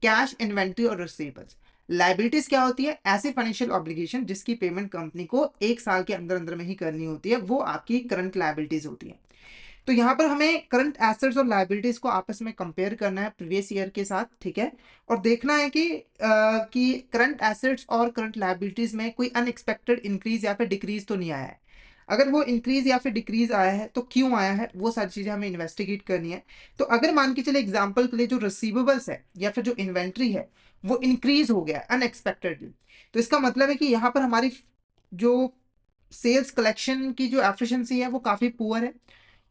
कैश, इन्वेंट्री और रिसीवेबल्स। लाइबिलिटीज क्या होती है? ऐसी फाइनेंशियल ऑब्लिगेशन जिसकी पेमेंट कंपनी को एक साल के अंदर अंदर में ही करनी होती है, वो आपकी करंट लाइबिलिटीज होती है। तो यहाँ पर हमें करंट एसेट्स और लायबिलिटीज को आपस में कंपेयर करना है प्रीवियस ईयर के साथ, ठीक है, और देखना है कि करंट एसेट्स और करंट लायबिलिटीज में कोई अनएक्सपेक्टेड इंक्रीज या फिर डिक्रीज तो नहीं आया है। अगर वो इंक्रीज या फिर डिक्रीज आया है तो क्यों आया है, वो सारी चीजें हमें इन्वेस्टिगेट करनी है। तो अगर मान के चले एग्जाम्पल के लिए जो रिसीवेबल्स है या फिर जो इन्वेंट्री है वो इंक्रीज हो गया अनएक्सपेक्टेडली, तो इसका मतलब है कि यहाँ पर हमारी जो सेल्स कलेक्शन की जो एफिशिएंसी है वो काफी पुअर है,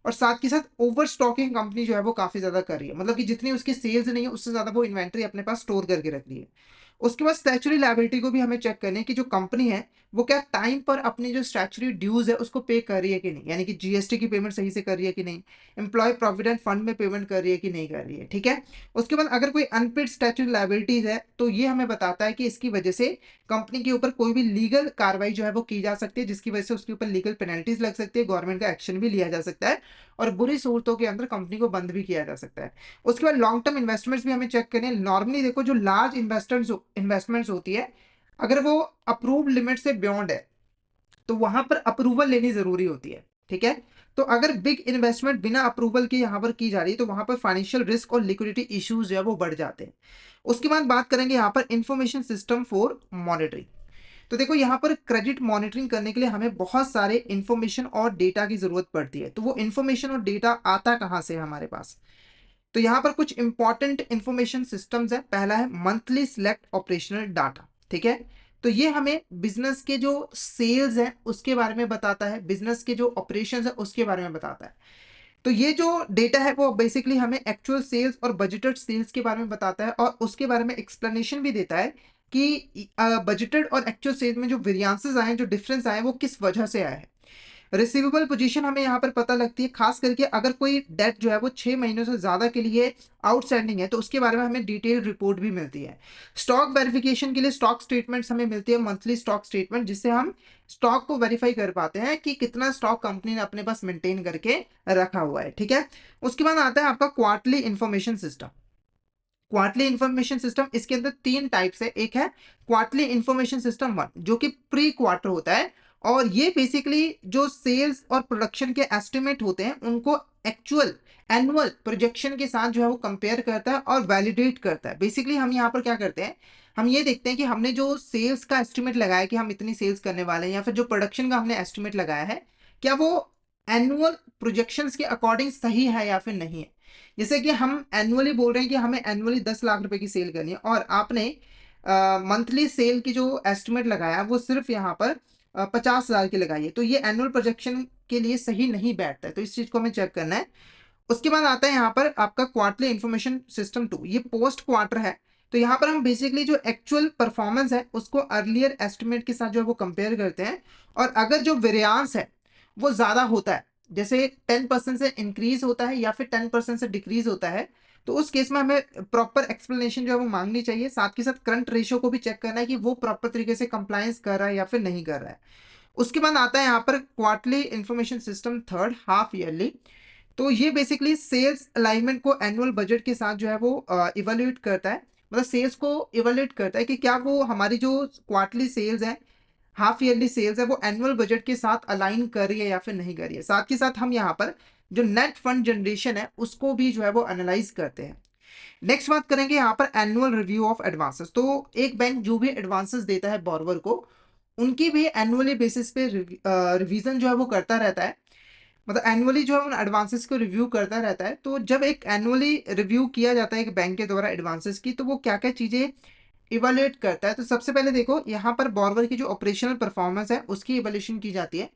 और साथ के साथ ओवर स्टॉकिंग कंपनी जो है वो काफी ज्यादा कर रही है, मतलब कि जितनी उसकी सेल्स नहीं है उससे ज्यादा वो इन्वेंट्री अपने पास स्टोर करके रख रही है। उसके बाद स्टैच्यूटरी लायबिलिटी को भी हमें चेक करना है कि जो कंपनी है वो क्या टाइम पर अपनी जो स्टैच्यूटरी ड्यूज है उसको पे कर रही है कि नहीं, यानी कि जीएसटी की पेमेंट सही से कर रही है कि नहीं, एम्प्लॉय प्रोविडेंट फंड में पेमेंट कर रही है कि नहीं कर रही है, ठीक है। उसके बाद अगर कोई अनपेड स्टैच्यूटरी लायबिलिटीज है तो ये हमें बताता है कि इसकी वजह से कंपनी के ऊपर कोई भी लीगल कार्रवाई जो है वो की जा सकती है, जिसकी वजह से उसके ऊपर लीगल पेनल्टीज लग सकती है, गवर्नमेंट का एक्शन भी लिया जा सकता है, और बुरी सूरतों के अंदर कंपनी को बंद भी किया जा सकता है। उसके बाद लॉन्ग टर्म इन्वेस्टमेंट्स भी हमें चेक करने। नॉर्मली देखो, जो लार्ज इन्वेस्टमेंट्स होती है, अगर वो अप्रूव लिमिट से बियॉन्ड है तो वहां पर अप्रूवल लेनी जरूरी होती है, ठीक है। तो अगर बिग इन्वेस्टमेंट बिना अप्रूवल के यहाँ पर की जा रही है तो वहां पर फाइनेंशियल रिस्क और लिक्विडिटी इश्यूज जो है वो बढ़ जाते हैं। उसके बाद बात करेंगे यहाँ पर इंफॉर्मेशन सिस्टम फॉर मॉनिटरिंग। तो देखो, यहाँ पर क्रेडिट मॉनिटरिंग करने के लिए हमें बहुत सारे इंफॉर्मेशन और डेटा की जरूरत पड़ती है। तो वो इंफॉर्मेशन और डेटा आता कहाँ से है हमारे पास? तो यहाँ पर कुछ इंपॉर्टेंट इंफॉर्मेशन सिस्टम्स है। पहला है मंथली सिलेक्ट ऑपरेशनल डाटा, ठीक है। तो ये हमें बिजनेस के जो सेल्स है उसके बारे में बताता है, बिजनेस के जो ऑपरेशंस है उसके बारे में बताता है। तो ये जो डेटा है वो बेसिकली हमें एक्चुअल सेल्स और बजटेड सेल्स के बारे में बताता है, और उसके बारे में एक्सप्लेनेशन भी देता है कि बजटेड और एक्चुअल सेल्स में जो वेरियांसेस आए हैं, जो डिफरेंस आए हैं, वो किस वजह से आए हैं। रिसीवेबल पोजीशन हमें यहाँ पर पता लगती है, खास करके अगर कोई डेट जो है वो 6 महीनों से ज्यादा के लिए आउटस्टैंडिंग है तो उसके बारे में हमें डिटेल रिपोर्ट भी मिलती है। स्टॉक वेरिफिकेशन के लिए स्टॉक स्टेटमेंट्स हमें मिलती है, मंथली स्टॉक स्टेटमेंट, जिससे हम स्टॉक को वेरीफाई कर पाते हैं कि कितना स्टॉक कंपनी ने अपने पास मेंटेन करके रखा हुआ है, ठीक है। उसके बाद आता है आपका quarterly information system. Quarterly information system, इसके अंदर 3 टाइप्स है। एक है क्वार्टरली इंफॉर्मेशन सिस्टम 1 जो कि प्री क्वार्टर होता है, और ये बेसिकली जो सेल्स और प्रोडक्शन के एस्टिमेट होते हैं उनको एक्चुअल एनुअल प्रोजेक्शन के साथ जो है वो कंपेयर करता है और वैलिडेट करता है। बेसिकली हम यहाँ पर क्या करते हैं, हम ये देखते हैं कि हमने जो सेल्स का एस्टिमेट लगाया कि हम इतनी सेल्स करने वाले हैं, या फिर जो प्रोडक्शन का हमने एस्टिमेट लगाया है, क्या वो एनुअल प्रोजेक्शंस के अकॉर्डिंग सही है या फिर नहीं है। जैसे कि हम एनुअली बोल रहे हैं कि हमें एनुअली 10 लाख रुपए की सेल करनी है, और आपने मंथली सेल की जो एस्टिमेट लगाया वो सिर्फ यहाँ पर 50,000 की लगाई है, तो ये एनुअल प्रोजेक्शन के लिए सही नहीं बैठता है, तो इस चीज को हमें चेक करना है। उसके बाद आता है यहाँ पर आपका क्वार्टरली इंफॉर्मेशन सिस्टम 2, ये पोस्ट क्वार्टर है। तो यहाँ पर हम बेसिकली जो एक्चुअल परफॉर्मेंस है उसको अर्लियर एस्टिमेट के साथ जो है वो कंपेयर करते हैं, और अगर जो वेरियांस है वो ज्यादा होता है, जैसे 10% से इंक्रीज होता है या फिर 10% से डिक्रीज होता है, तो उस केस में हमें प्रॉपर एक्सप्लेनेशन जो है वो मांगनी चाहिए। साथ के साथ करंट रेशियो को भी चेक करना है कि वो प्रॉपर तरीके से कंप्लायंस कर रहा है या फिर नहीं कर रहा है। उसके बाद आता है यहाँ पर quarterly information system 3 half yearly. तो ये बेसिकली सेल्स अलाइनमेंट को एनुअल बजट के साथ जो है वो इवेल्युएट करता है, मतलब सेल्स को इवेल्युएट करता है कि क्या वो हमारी जो क्वार्टरली सेल्स है, हाफ ईयरली सेल्स है, वो एनुअल बजट के साथ अलाइन कर रही है या फिर नहीं कर रही है। साथ के साथ हम यहाँ पर जो नेट फंड जनरेशन है उसको भी जो है वो एनालाइज करते हैं। नेक्स्ट बात करेंगे यहाँ पर एनुअल रिव्यू ऑफ एडवांसेस। तो एक बैंक जो भी एडवांसेस देता है बोरोवर को, उनकी भी एनुअली बेसिस पे रिवीजन जो है वो करता रहता है, मतलब एनुअली जो है उन एडवांसेस को रिव्यू करता रहता है। तो जब एक एनुअली रिव्यू किया जाता है एक बैंक के द्वारा एडवांसेस की, तो वो क्या क्या चीजें इवेल्युएट करता है। तो सबसे पहले देखो यहाँ पर बोरोवर की जो ऑपरेशनल परफॉर्मेंस है उसकी इवेल्यूशन की जाती है,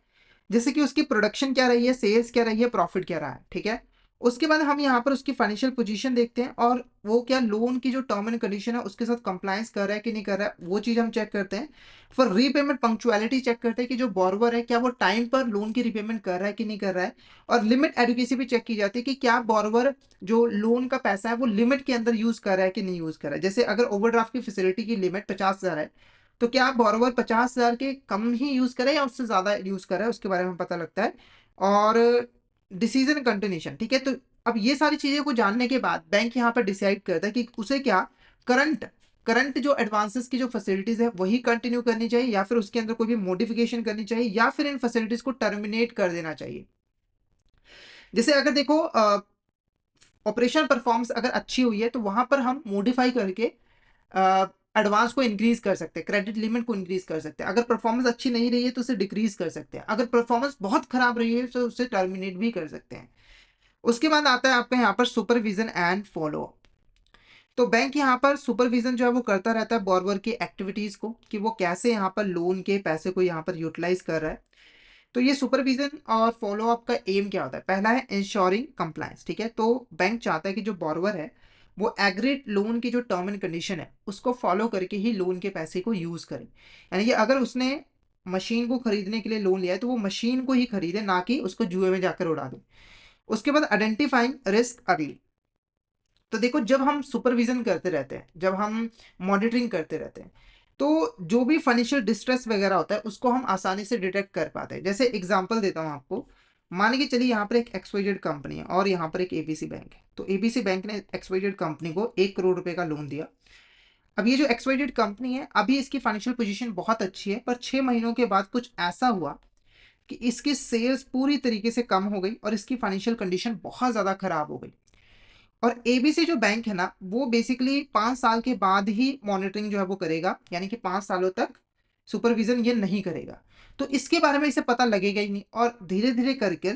जैसे कि उसकी प्रोडक्शन क्या रही है, सेल्स क्या रही है, प्रॉफिट क्या रहा है, ठीक है। उसके बाद हम यहाँ पर उसकी फाइनेंशियल पोजीशन देखते हैं, और वो क्या लोन की जो टर्म एंड कंडीशन है उसके साथ कंप्लायंस कर रहा है कि नहीं कर रहा है, वो चीज हम चेक करते हैं। फिर रीपेमेंट पंक्चुअलिटी चेक करते हैं कि जो बोरोवर है क्या वो टाइम पर लोन की रिपेमेंट कर रहा है कि नहीं कर रहा है। और लिमिट एडुकेसी भी चेक की जाती है कि क्या बोरोवर जो लोन का पैसा है वो लिमिट के अंदर यूज कर रहा है कि नहीं यूज कर रहा है। जैसे अगर ओवरड्राफ्ट की फैसिलिटी की लिमिट 50,000 है, तो क्या बोरोवर 50,000 के कम ही यूज करे या उससे ज्यादा यूज करे, उसके बारे में पता लगता है। और डिसीजन कंटिन्यूशन, ठीक है। तो अब ये सारी चीजें को जानने के बाद बैंक यहाँ पर डिसाइड करता है कि उसे क्या करंट करंट जो एडवांसेस की जो फैसिलिटीज है वही कंटिन्यू करनी चाहिए, या फिर उसके अंदर कोई भी मॉडिफिकेशन करनी चाहिए, या फिर इन फैसिलिटीज को टर्मिनेट कर देना चाहिए। जैसे अगर देखो ऑपरेशन परफॉर्मेंस अगर अच्छी हुई है तो वहां पर हम मॉडिफाई करके एडवांस को इंक्रीज कर सकते हैं, क्रेडिट लिमिट को इंक्रीज कर सकते हैं। अगर परफॉर्मेंस अच्छी नहीं रही है तो उसे डिक्रीज कर सकते हैं, अगर परफॉर्मेंस बहुत खराब रही है तो उसे टर्मिनेट भी कर सकते हैं। उसके बाद आता है आपका यहाँ पर सुपरविजन एंड फॉलो अप। तो बैंक यहाँ पर सुपरविजन जो है वो करता रहता है बोरोवर की एक्टिविटीज को, कि वो कैसे यहाँ पर लोन के पैसे को यहाँ पर यूटिलाइज कर रहा है। तो ये सुपरविजन और फॉलो अप का एम क्या होता है, पहला है इंश्योरिंग कंप्लायंस, ठीक है। तो बैंक चाहता है कि जो बोरोवर है वो एग्रीड लोन की जो टर्म एंड कंडीशन है उसको फॉलो करके ही लोन के पैसे को यूज करे, यानी कि अगर उसने मशीन को खरीदने के लिए लोन लिया है तो वो मशीन को ही खरीदे, ना कि उसको जुए में जाकर उड़ा दे। उसके बाद आइडेंटिफाइंग रिस्क अर्ली। तो देखो जब हम सुपरविजन करते रहते हैं, जब हम मॉनिटरिंग करते रहते हैं, तो जो भी फाइनेंशियल डिस्ट्रेस वगैरह होता है उसको हम आसानी से डिटेक्ट कर पाते हैं। जैसे एग्जांपल देता हूँ आपको, मान के चलिए यहाँ पर एक एक्सवाइजेड कंपनी है और यहाँ पर एक एबीसी बैंक है। तो एबीसी बैंक ने एक्सवाइजेड कंपनी को 1 करोड़ रुपए का लोन दिया। अब ये जो एक्सवाइजेड कंपनी है अभी इसकी फाइनेंशियल पोजीशन बहुत अच्छी है, पर 6 महीनों के बाद कुछ ऐसा हुआ कि इसकी सेल्स पूरी तरीके से कम हो गई और इसकी फाइनेंशियल कंडीशन बहुत ज़्यादा खराब हो गई। और एबीसी जो बैंक है ना वो बेसिकली 5 साल के बाद ही मॉनिटरिंग जो है वो करेगा, यानी कि 5 सालों तक सुपरविजन ये नहीं करेगा। तो इसके बारे में इसे पता लगेगा ही नहीं, और धीरे धीरे करके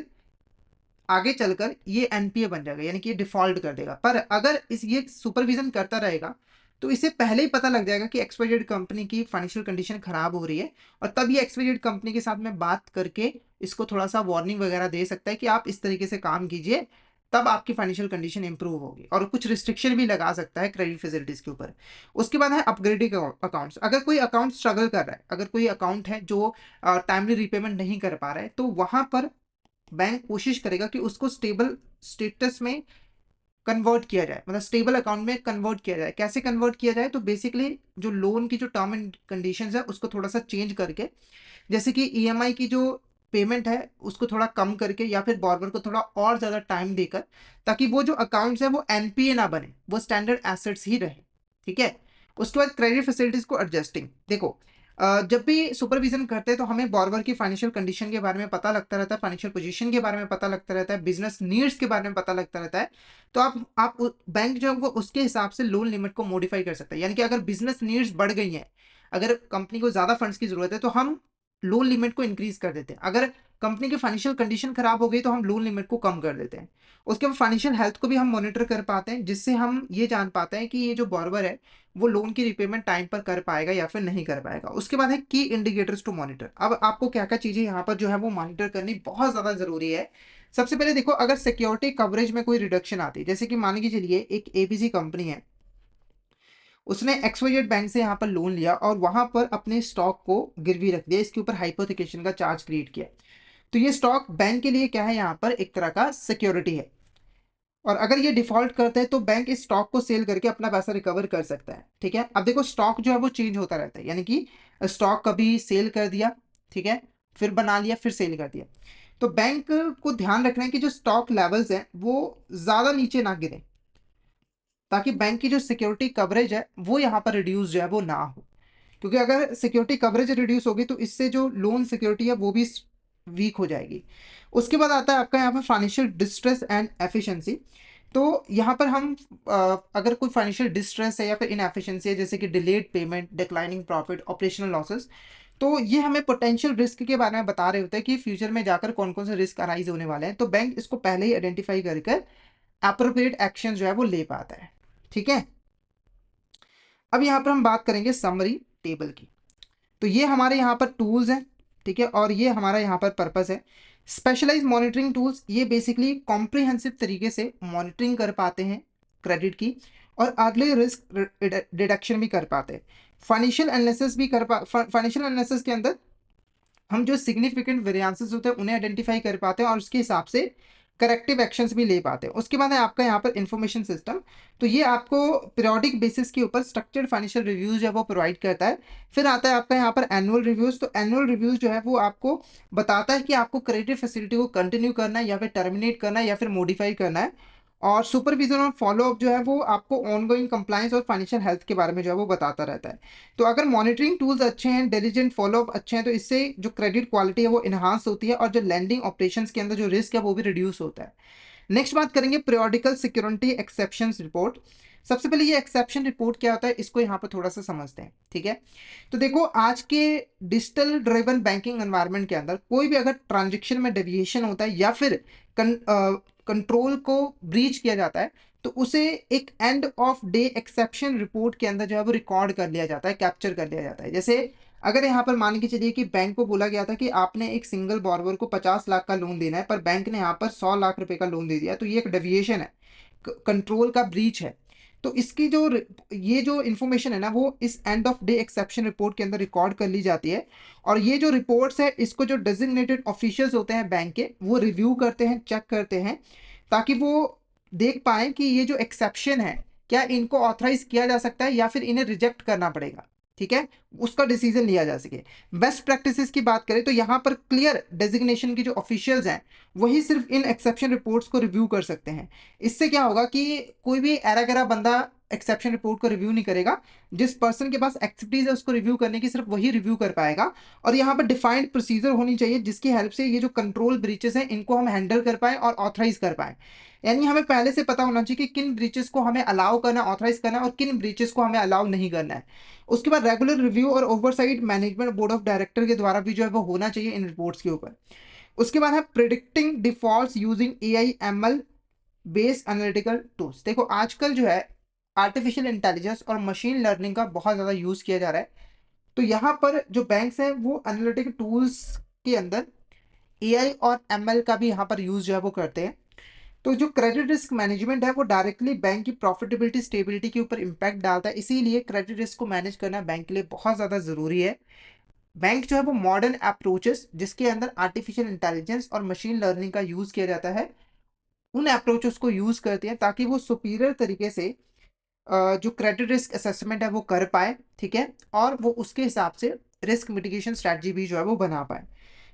आगे चलकर ये एनपीए बन जाएगा, यानी कि ये डिफॉल्ट कर देगा। पर अगर इस ये सुपरविजन करता रहेगा तो इसे पहले ही पता लग जाएगा कि एक्सवाइजेड कंपनी की फाइनेंशियल कंडीशन खराब हो रही है, और तब ये एक्सवाइजेड कंपनी के साथ में बात करके इसको थोड़ा सा वार्निंग वगैरह दे सकता है कि आप इस तरीके से काम कीजिए, तब आपकी फाइनेंशियल कंडीशन इंप्रूव होगी, और कुछ रिस्ट्रिक्शन भी लगा सकता है क्रेडिट फैसिलिटीज के ऊपर। उसके बाद है अपग्रेडिंग अकाउंट्स। अगर कोई अकाउंट स्ट्रगल कर रहा है, अगर कोई अकाउंट है जो टाइमली रिपेमेंट नहीं कर पा रहा है, तो वहां पर बैंक कोशिश करेगा कि उसको स्टेबल स्टेटस में कन्वर्ट किया जाए, मतलब स्टेबल अकाउंट में कन्वर्ट किया जाए। कैसे कन्वर्ट किया जाए, तो बेसिकली जो लोन की जो टर्म एंड कंडीशंस है उसको थोड़ा सा चेंज करके, जैसे कि ईएमआई की जो पेमेंट है उसको थोड़ा कम करके या फिर बॉर्बर को थोड़ा और ज़्यादा टाइम देकर, ताकि वो जो अकाउंट्स है वो एनपीए ना बने, वो स्टैंडर्ड एसेट्स ही रहे। ठीक है। उसके बाद क्रेडिट फैसिलिटीज को एडजस्टिंग। देखो जब भी सुपरविजन करते हैं तो हमें बॉर्बर की फाइनेंशियल कंडीशन के बारे में पता लगता रहता है, फाइनेंशियल पोजीशन के बारे में पता लगता रहता है, बिजनेस नीड्स के बारे में पता लगता रहता है। तो आप बैंक जो है वो उसके हिसाब से लोन लिमिट को मॉडिफाई कर सकता है। यानी कि अगर बिजनेस नीड्स बढ़ गई हैं, अगर कंपनी को ज़्यादा फंड्स की ज़रूरत है तो हम लोन लिमिट को इंक्रीज कर देते हैं। अगर कंपनी की फाइनेंशियल कंडीशन खराब हो गई तो हम लोन लिमिट को कम कर देते हैं। उसके बाद फाइनेंशियल हेल्थ को भी हम मॉनिटर कर पाते हैं, जिससे हम ये जान पाते हैं कि ये जो बॉर्बर है वो लोन की रिपेमेंट टाइम पर कर पाएगा या फिर नहीं कर पाएगा। उसके बाद है की इंडिकेटर्स टू मॉनिटर। अब आपको क्या क्या चीजें यहाँ पर जो है वो मॉनिटर करनी बहुत ज्यादा जरूरी है। सबसे पहले देखो, अगर सिक्योरिटी कवरेज में कोई रिडक्शन आती है, जैसे कि मान के चलिए एक एबीसी कंपनी है, उसने एक्सवाइजेड बैंक से यहाँ पर लोन लिया और वहां पर अपने स्टॉक को गिरवी रख दिया, इसके ऊपर हाइपोथिकेशन का चार्ज क्रिएट किया। तो ये स्टॉक बैंक के लिए क्या है, यहाँ पर एक तरह का सिक्योरिटी है। और अगर ये डिफॉल्ट करता है तो बैंक इस स्टॉक को सेल करके अपना पैसा रिकवर कर सकता है। ठीक है। अब देखो स्टॉक जो है वो चेंज होता रहता है, यानी कि स्टॉक कभी सेल कर दिया, ठीक है, फिर बना लिया, फिर सेल कर दिया। तो बैंक को ध्यान रखना है कि जो स्टॉक लेवल्स हैं वो ज्यादा नीचे ना गिरे, ताकि बैंक की जो सिक्योरिटी कवरेज है वो यहाँ पर रिड्यूस जो है वो ना हो। क्योंकि अगर सिक्योरिटी कवरेज रिड्यूस होगी तो इससे जो लोन सिक्योरिटी है वो भी वीक हो जाएगी। उसके बाद आता है आपका यहाँ पर फाइनेंशियल डिस्ट्रेस एंड एफिशिएंसी। तो यहाँ पर हम अगर कोई फाइनेंशियल डिस्ट्रेस है या फिर इनएफिशिएंसी है, जैसे कि delayed payment, declining profit, operational losses, तो ये हमें पोटेंशियल रिस्क के बारे में बता रहे होते हैं कि फ्यूचर में जाकर कौन कौन से रिस्क अराइज होने वाले हैं। तो बैंक इसको पहले ही आइडेंटिफाई करके अप्रोप्रिएट एक्शन जो है वो ले पाता है। ठीक है। अब यहाँ पर हम बात करेंगे समरी टेबल की। तो ये हमारे यहाँ पर टूल्स हैं, ठीक है, और ये हमारा यहाँ पर पर्पस है। स्पेशलाइज मॉनिटरिंग टूल्स, ये बेसिकली कॉम्प्रिहेंसिव तरीके से मॉनिटरिंग कर पाते हैं क्रेडिट की, और अर्ली रिस्क डिडक्शन भी कर पाते हैं। फाइनेंशियल एनालिसिस भी फाइनेंशियल एनालिसिस के अंदर हम जो सिग्निफिकेंट वेरिएंसेस होते हैं उन्हें आइडेंटिफाई कर पाते हैं और उसके हिसाब से करेक्टिव एक्शंस भी ले पाते हैं। उसके बाद है आपका यहाँ पर इंफॉर्मेशन सिस्टम। तो ये आपको पीरियोडिक बेसिस के ऊपर स्ट्रक्चर्ड फाइनेंशियल रिव्यूज है वो प्रोवाइड करता है। फिर आता है आपका यहाँ पर एनुअल रिव्यूज। तो एनुअल रिव्यूज जो है वो आपको बताता है कि आपको क्रेडिट फैसिलिटी को कंटिन्यू करना है या फिर टर्मिनेट करना है या फिर मॉडिफाई करना है। और सुपरविजन और फॉलोअप जो है वो आपको ऑनगोइंग कंप्लायंस और फाइनेंशियल हेल्थ के बारे में जो है वो बताता रहता है। तो अगर मॉनिटरिंग टूल्स अच्छे हैं, डिलीजेंट फॉलोअप अच्छे हैं, तो इससे जो क्रेडिट क्वालिटी है वो इन्हांस होती है और जो लैंडिंग ऑपरेशंस के अंदर जो रिस्क है वो भी रिड्यूस होता है। नेक्स्ट बात करेंगे पीरियोडिकल सिक्योरिटी एक्सेप्शंस रिपोर्ट। सबसे पहले ये एक्सेप्शन रिपोर्ट क्या होता है, इसको यहाँ पर थोड़ा सा समझते हैं। ठीक है। तो देखो आज के डिजिटल ड्रिवन बैंकिंग एनवायरनमेंट के अंदर कोई भी अगर ट्रांजेक्शन में डेविएशन होता है या फिर कंट्रोल को ब्रीच किया जाता है, तो उसे एक end of day exception report के अंदर जो है वो रिकॉर्ड कर लिया जाता है, कैप्चर कर लिया जाता है। जैसे अगर यहाँ पर मान के चलिए कि बैंक को बोला गया था कि आपने एक सिंगल बॉर्बर को 50 लाख का लोन देना है, पर बैंक ने यहाँ पर 100 लाख रुपए का लोन दे दिया, तो ये एक डेविएशन है, कंट्रोल का ब्रीच है। तो इसकी जो ये जो इन्फॉर्मेशन है ना वो इस end of day exception report के अंदर रिकॉर्ड कर ली जाती है। और ये जो रिपोर्ट्स है इसको जो डेजिग्नेटेड ऑफिशियल्स होते हैं बैंक के वो रिव्यू करते हैं, चेक करते हैं, ताकि वो देख पाए कि ये जो एक्सेप्शन है क्या इनको ऑथराइज किया जा सकता है या फिर इन्हें रिजेक्ट करना पड़ेगा। ठीक है। उसका डिसीजन लिया जा सके। बेस्ट प्रैक्टिसेस की बात करें तो यहाँ पर क्लियर डेजिग्नेशन की जो ऑफिशियल्स हैं वही सिर्फ इन एक्सेप्शन रिपोर्ट्स को रिव्यू कर सकते हैं। इससे क्या होगा कि कोई भी एरा गैरा बंदा एक्सेप्शन रिपोर्ट को रिव्यू नहीं करेगा। जिस पर्सन के पास एक्सपर्टीज है उसको रिव्यू करने की सिर्फ वही रिव्यू कर पाएगा। और यहाँ पर डिफाइंड प्रोसीजर होनी चाहिए जिसकी हेल्प से ये जो कंट्रोल ब्रीचेस हैं इनको हम हैंडल कर पाए और ऑथराइज कर पाए। यानी हमें पहले से पता होना चाहिए कि किन ब्रीचेस को हमें अलाउ करना, ऑथराइज करना है और किन ब्रीचेस को हमें अलाउ नहीं करना है। उसके बाद रेगुलर रिव्यू और oversight management board of director के द्वारा भी जो है वो होना चाहिए इन रिपोर्ट्स के ऊपर। उसके बाद है predicting defaults using AI/ML based analytical tools. देखो आजकल जो है आर्टिफिशियल इंटेलिजेंस और मशीन लर्निंग का बहुत ज़्यादा यूज़ किया जा रहा है। तो यहाँ पर जो बैंक्स हैं वो एनालिटिक टूल्स के अंदर AI और ML का भी यहाँ पर यूज़ जो है वो करते हैं। तो जो क्रेडिट रिस्क मैनेजमेंट है वो डायरेक्टली बैंक की प्रॉफिटेबिलिटी स्टेबिलिटी के ऊपर इम्पैक्ट डालता है, इसीलिए क्रेडिट रिस्क को मैनेज करना बैंक के लिए बहुत ज़्यादा ज़रूरी है। बैंक जो है वो मॉडर्न अप्रोचेस जिसके अंदर आर्टिफिशियल इंटेलिजेंस और मशीन लर्निंग का यूज़ किया जाता है, उन अप्रोचेस को यूज़ करते हैं ताकि वो सुपीरियर तरीके से जो क्रेडिट रिस्क असेसमेंट है वो कर पाए। ठीक है। और वो उसके हिसाब से रिस्क मिटिगेशन स्ट्रैटेजी भी जो है वो बना पाए।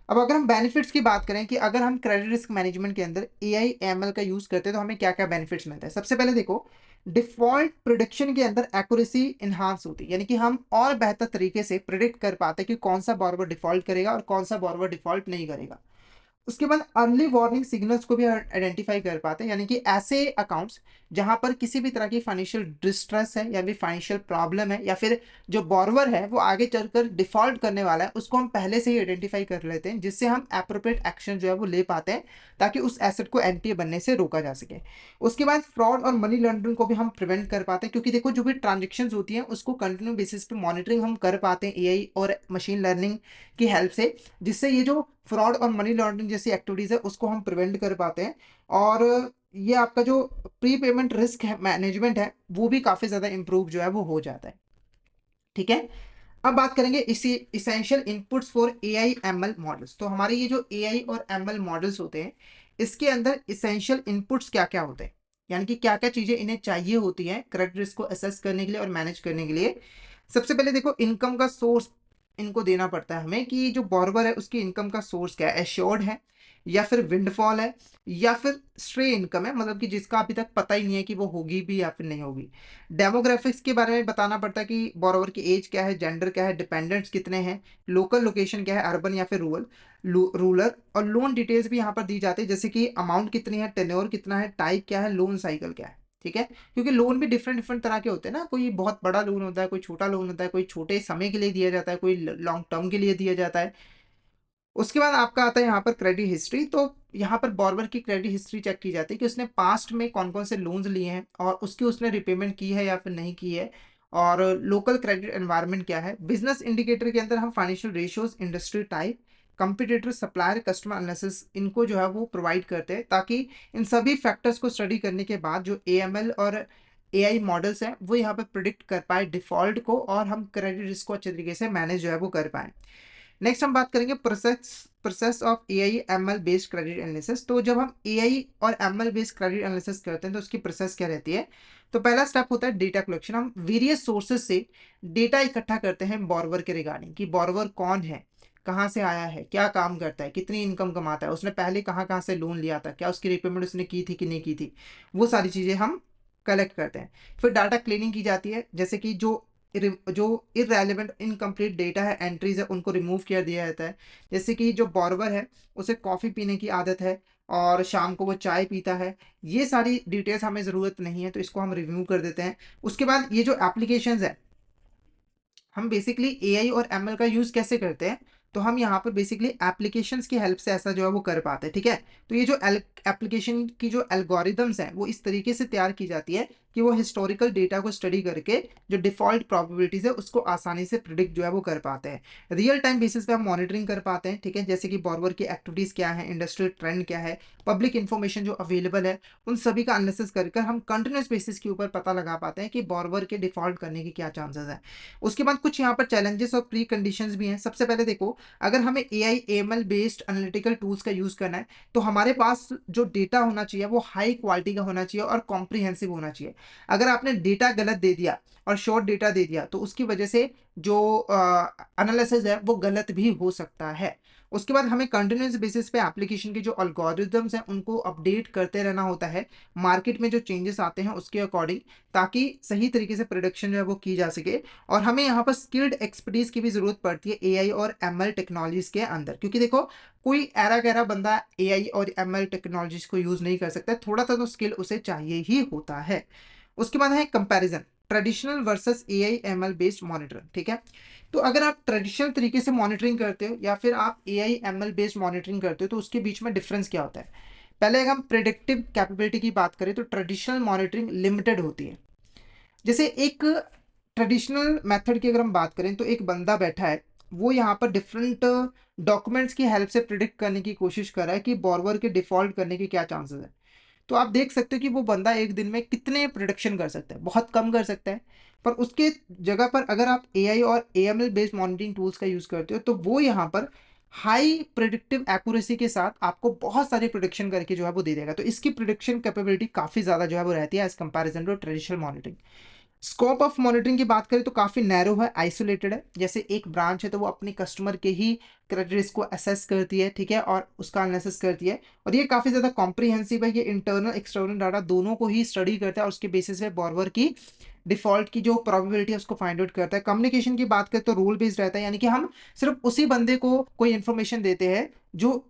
अब अगर हम बेनिफिट्स की बात करें कि अगर हम क्रेडिट रिस्क मैनेजमेंट के अंदर एआई एमएल का यूज करते हैं तो हमें क्या क्या बेनिफिट्स मिलते हैं। सबसे पहले देखो, डिफॉल्ट प्रिडिक्शन के अंदर एक्यूरेसी इन्हांस होती है, यानी कि हम और बेहतर तरीके से प्रिडिक्ट कर पाते हैं कि कौन सा बॉरोवर डिफॉल्ट करेगा और कौन सा बॉरोवर डिफॉल्ट नहीं करेगा। उसके बाद अर्ली वार्निंग सिग्नल्स को भी आइडेंटिफाई कर पाते हैं, यानी कि ऐसे अकाउंट्स जहां पर किसी भी तरह की फाइनेंशियल डिस्ट्रेस है या फिर फाइनेंशियल प्रॉब्लम है या फिर जो बॉर्वर है वो आगे चलकर डिफॉल्ट करने वाला है, उसको हम पहले से ही आइडेंटिफाई कर लेते हैं, जिससे हम एप्रोप्रिएट एक्शन जो है वो ले पाते हैं ताकि उस एसेट को एनपीए बनने से रोका जा सके। उसके बाद फ्रॉड और मनी लॉन्ड्रिंग को भी हम प्रिवेंट कर पाते हैं, क्योंकि देखो जो भी ट्रांजेक्शन होती हैं उसको कंटिन्यू बेसिस पे मॉनिटरिंग हम कर पाते हैं एआई और मशीन लर्निंग की हेल्प से, जिससे ये जो फ्रॉड और मनी लॉन्ड्रिंग जैसी एक्टिविटीज है उसको हम प्रिवेंट कर पाते हैं। और ये आपका जो प्री पेमेंट रिस्क है मैनेजमेंट है वो भी काफी ज्यादा इंप्रूव जो है वो हो जाता है। ठीक है, अब बात करेंगे इसी essential inputs for AI ML models. तो हमारे ये जो एआई और एमएल मॉडल्स होते हैं इसके अंदर इसेंशियल इनपुट्स क्या क्या होते हैं, यानी कि क्या क्या चीजें इन्हें चाहिए होती है क्रेडिट रिस्क को असेस करने के लिए और मैनेज करने के लिए। सबसे पहले देखो, इनकम का सोर्स इनको देना पड़ता है हमें कि जो बॉर्बर है उसकी इनकम का सोर्स क्या है, एश्योर्ड है या फिर विंडफॉल है या फिर स्ट्रे इनकम है, मतलब कि जिसका अभी तक पता ही नहीं है कि वो होगी भी या फिर नहीं होगी। डेमोग्राफिक्स के बारे में बताना पड़ता है कि बोरोवर की एज क्या है, जेंडर क्या है, डिपेंडेंट्स कितने हैं, लोकल लोकेशन क्या है, अर्बन या फिर रूरल, और लोन डिटेल्स भी यहाँ पर दी जाती है, जैसे कि अमाउंट कितनी है, टेन्योर कितना है, टाइप क्या है, लोन साइकिल क्या है। ठीक है, क्योंकि लोन भी डिफरेंट डिफरेंट तरह के होते हैं ना, कोई बहुत बड़ा लोन होता है, कोई छोटा लोन होता है, कोई छोटे समय के लिए दिया जाता है, कोई लॉन्ग टर्म के लिए दिया जाता है। उसके बाद आपका आता है यहाँ पर क्रेडिट हिस्ट्री। तो यहाँ पर बॉर्बर की क्रेडिट हिस्ट्री चेक की जाती है कि उसने पास्ट में कौन कौन से लोन्स लिए हैं और उसकी उसने रिपेमेंट की है या फिर नहीं की है, और लोकल क्रेडिट एनवायरनमेंट क्या है। बिजनेस इंडिकेटर के अंदर हम financial ratios, industry type, competitor, supplier, customer analysis इनको जो है वो प्रोवाइड करते हैं, ताकि इन सभी फैक्टर्स को स्टडी करने के बाद जो एएमएल और एआई मॉडल्स हैं वो यहाँ पर प्रिडिक्ट कर पाए डिफॉल्ट को और हम क्रेडिट रिस्क को अच्छे तरीके से मैनेज जो है वो कर पाए। नेक्स्ट हम बात करेंगे process process of AI ML based credit analysis. तो जब हम एआई और एमएल बेस्ड क्रेडिट एनालिसिस करते हैं तो उसकी प्रोसेस क्या रहती है। तो पहला स्टेप होता है डेटा कलेक्शन। हम वेरियस सोर्सेज से डेटा इकट्ठा करते हैं बोरोवर के रिगार्डिंग कि बोरोवर कौन है, कहाँ से आया है, क्या काम करता है, कितनी इनकम कमाता है, उसने पहले कहाँ कहाँ से लोन लिया था, क्या उसकी रिपेमेंट उसने की थी कि नहीं की थी, वो सारी चीज़ें हम कलेक्ट करते हैं। फिर डाटा क्लीनिंग की जाती है, जैसे कि जो इरेलीवेंट इनकम्प्लीट डेटा है, एंट्रीज है, उनको रिमूव कर दिया जाता है। जैसे कि जो बॉर्बर है उसे कॉफ़ी पीने की आदत है और शाम को वो चाय पीता है, ये सारी डिटेल्स हमें ज़रूरत नहीं है तो इसको हम रिव्यू कर देते हैं। उसके बाद ये जो एप्लीकेशंस है, हम बेसिकली एआई और एमएल का यूज़ कैसे करते हैं, तो हम यहाँ पर बेसिकली एप्लीकेशंस की हेल्प से ऐसा जो है वो कर पाते हैं। ठीक है, तो ये जो एप्लीकेशन की जो एल्गोरिदम्स हैं वो इस तरीके से तैयार की जाती है कि वो हिस्टोरिकल डेटा को स्टडी करके जो डिफॉल्ट प्रोबेबिलिटीज है उसको आसानी से प्रिडिक्ट जो है वो कर पाते हैं। रियल टाइम बेसिस पे हम मॉनिटरिंग कर पाते हैं। ठीक है, जैसे कि बॉर्वर की एक्टिविटीज़ क्या है, इंडस्ट्रियल ट्रेंड क्या है, पब्लिक इन्फॉर्मेशन जो अवेलेबल है उन सभी का एनालिसिस कर हम कंटिन्यूस बेसिस के ऊपर पता लगा पाते हैं कि बॉर्वर के डिफॉल्ट करने के क्या चांसेस हैं। उसके बाद कुछ यहाँ पर चैलेंजेस और प्री कंडीशंस भी हैं। सबसे पहले देखो, अगर हमें AI AML based analytical tools का यूज़ करना है तो हमारे पास जो डेटा होना चाहिए वो हाई क्वालिटी का होना चाहिए और कॉम्प्रिहेंसिव होना चाहिए। अगर आपने डेटा गलत दे दिया और शॉर्ट डेटा दे दिया तो उसकी वजह से जो एनालिसिस है वो गलत भी हो सकता है। उसके बाद हमें कंटिन्यूस बेसिस पे एप्लीकेशन के जो एल्गोरिदम्स हैं उनको अपडेट करते रहना होता है, मार्केट में जो चेंजेस आते हैं उसके अकॉर्डिंग, ताकि सही तरीके से प्रोडक्शन जो है वो की जा सके। और हमें यहाँ पर स्किल्ड एक्सपर्टीज की भी जरूरत पड़ती है एआई और एमएल टेक्नोलॉजीज के अंदर, क्योंकि देखो कोई ऐरा गैरा बंदा एआई और एमएल टेक्नोलॉजीज को यूज नहीं कर सकता, थोड़ा सा तो स्किल उसे चाहिए ही होता है। उसके बाद है comparison, traditional versus AI ML based monitoring. ठीक है, तो अगर आप ट्रेडिशनल तरीके से मॉनिटरिंग करते हो या फिर आप एआई एमएल बेस्ड मॉनिटरिंग करते हो तो उसके बीच में डिफरेंस क्या होता है। पहले अगर हम प्रिडिक्टिव कैपेबिलिटी की बात करें तो ट्रेडिशनल मॉनिटरिंग लिमिटेड होती है। जैसे एक ट्रेडिशनल मेथड की अगर हम बात करें तो एक बंदा बैठा है, वो यहाँ पर डिफरेंट डॉक्यूमेंट्स की हेल्प से प्रिडिक्ट करने की कोशिश कर रहा है कि बोरवर के डिफॉल्ट करने के क्या चांसेस है। तो आप देख सकते हो कि वो बंदा एक दिन में कितने प्रोडक्शन कर सकता है, बहुत कम कर सकता है। पर उसके जगह पर अगर आप एआई और एएमएल बेस्ड मॉनिटरिंग टूल्स का यूज़ करते हो तो वो यहाँ पर हाई प्रिडिक्टिव एक्यूरेसी के साथ आपको बहुत सारी प्रोडिक्शन करके जो है वो दे देगा। तो इसकी प्रोडिक्शन कैपेबिलिटी काफ़ी ज़्यादा जो है वो रहती है as comparison to traditional monitoring. Scope of monitoring की बात करें तो काफ़ी नैरो है, आइसोलेटेड है। जैसे एक ब्रांच है तो वो अपने कस्टमर के ही क्रेडिट रिस्क को असेस करती है, ठीक है, और उसका एनालिसिस करती है। और ये काफ़ी ज़्यादा कॉम्प्रिहेंसिव है, ये इंटरनल एक्सटर्नल डाटा दोनों को ही स्टडी करता है और उसके बेसिस पे बॉर्रोवर की डिफ़ॉल्ट की जो प्रोबेबिलिटी है उसको फाइंड आउट करता है। कम्युनिकेशन की बात करें तो रूल बेस्ड रहता है, यानी कि हम सिर्फ़ उसी बंदे को कोई इन्फॉर्मेशन देते हैं जो